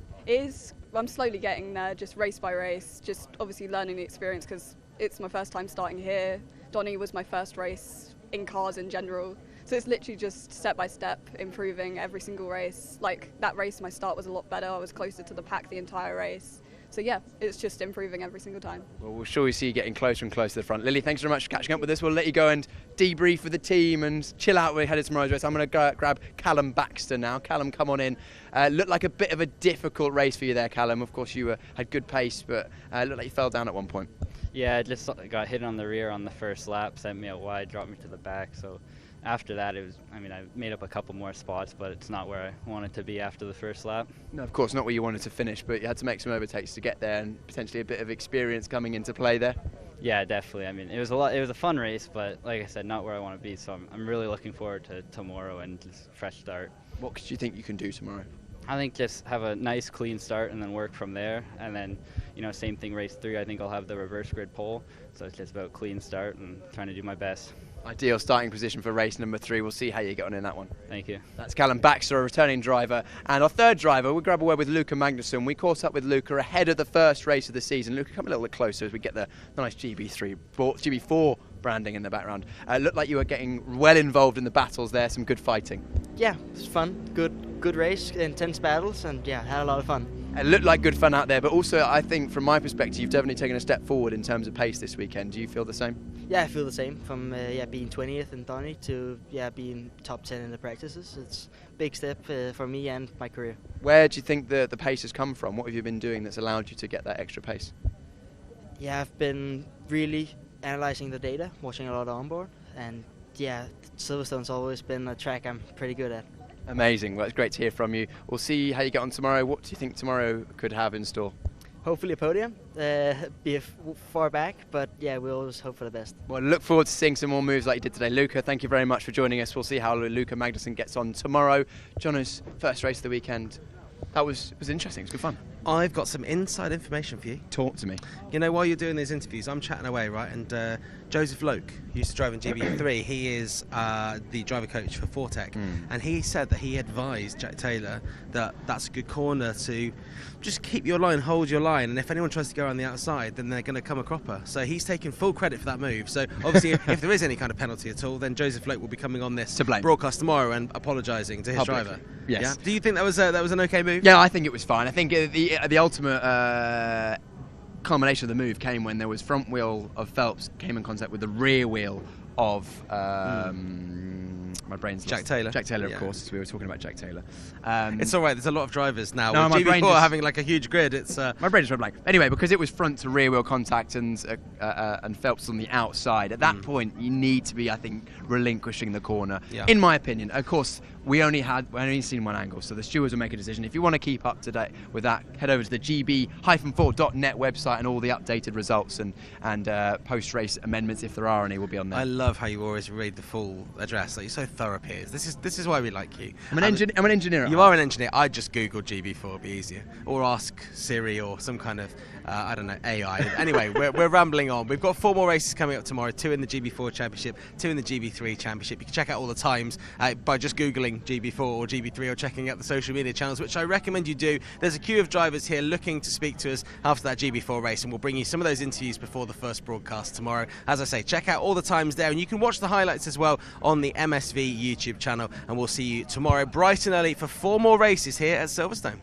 I'm slowly getting there, just race by race, just obviously learning the experience because it's my first time starting here. Donny was my first race in cars in general. So it's literally just step by step, improving every single race. Like that race, my start was a lot better. I was closer to the pack the entire race. So yeah, it's just improving every single time. Well, we'll surely see you getting closer and closer to the front. Lily, thanks very much for catching up with us. We'll let you go and debrief with the team and chill out when we head to tomorrow's race. I'm going to grab Callum Baxter now. Callum, come on in. Looked like a bit of a difficult race for you there, Callum. Of course, you had good pace, but looked like you fell down at one point. Yeah, I just got hit on the rear on the first lap, sent me out wide, dropped me to the back. So after that, I made up a couple more spots, but it's not where I wanted to be after the first lap. No, of course, not where you wanted to finish, but you had to make some overtakes to get there, and potentially a bit of experience coming into play there. Yeah, definitely. I mean, it was a fun race, but like I said, not where I want to be. So I'm really looking forward to tomorrow and just a fresh start. What do you think you can do tomorrow? I think just have a nice clean start and then work from there, and then same thing race 3. I think I'll have the reverse grid pole, so it's just about clean start and trying to do my best. Ideal starting position for race number 3. We'll see how you get on in that one. Thank you. That's Callum Baxter, a returning driver. And our third driver, we'll grab a word with Luca Magnusson. We caught up with Luca ahead of the first race of the season. Luca, come a little bit closer as we get the nice GB4 branding in the background. Looked like you were getting well involved in the battles there, some good fighting. Yeah, it was fun. Good race, intense battles, and yeah, had a lot of fun. It looked like good fun out there, but also I think from my perspective, you've definitely taken a step forward in terms of pace this weekend. Do you feel the same? Yeah, I feel the same. From being 20th in Donny to being top 10 in the practices. It's a big step for me and my career. Where do you think the pace has come from? What have you been doing that's allowed you to get that extra pace? Yeah, I've been really analysing the data, watching a lot of onboard, and yeah, Silverstone's always been a track I'm pretty good at. Amazing. Well, it's great to hear from you. We'll see how you get on tomorrow. What do you think tomorrow could have in store? Hopefully a podium, be far back, but yeah, we always hope for the best. Well, look forward to seeing some more moves like you did today. Luca, thank you very much for joining us. We'll see how Luca Magnusson gets on tomorrow. Jono's first race of the weekend. That was interesting. It was good fun. I've got some inside information for you. Talk to me. You know, while you're doing these interviews, I'm chatting away, right? And Joseph Loke, who used to drive in GB3, he is the driver coach for Fortec, and he said that he advised Jack Taylor that that's a good corner to just keep your line, hold your line, and if anyone tries to go around the outside, then they're going to come a cropper. So he's taking full credit for that move. So obviously, if there is any kind of penalty at all, then Joseph Loke will be coming on this broadcast tomorrow and apologising to his driver. Yes. Yeah? Do you think that was an okay move? Yeah, I think it was fine. I think the ultimate culmination of the move came when there was front wheel of Phelps came in contact with the rear wheel of my brain's Jack Taylor. Jack Taylor, of course, as we were talking about Jack Taylor. It's all right. There's a lot of drivers now. No, with GB4 having like a huge grid, it's my brain just went blank. Anyway, because it was front to rear wheel contact and Phelps on the outside. At that point, you need to be, I think, relinquishing the corner. Yeah. In my opinion, of course, we only seen one angle, so the stewards will make a decision. If you want to keep up to date with that, head over to the GB4.net website, and all the updated results and post-race amendments, if there are any, will be on there. I love how you always read the full address. Like, you're so thorough, Piers. This is why we like you. I'm an engineer. You are an engineer. I'd just Google GB4, it'd be easier, or ask Siri or some kind of I don't know, AI. Anyway, we're rambling on. We've got 4 more races coming up tomorrow, 2 in the GB4 Championship, 2 in the GB3 Championship. You can check out all the times by just Googling GB4 or GB3 or checking out the social media channels, which I recommend you do. There's a queue of drivers here looking to speak to us after that GB4 race, and we'll bring you some of those interviews before the first broadcast tomorrow. As I say, check out all the times there, and you can watch the highlights as well on the MSV YouTube channel, and we'll see you tomorrow bright and early for 4 more races here at Silverstone.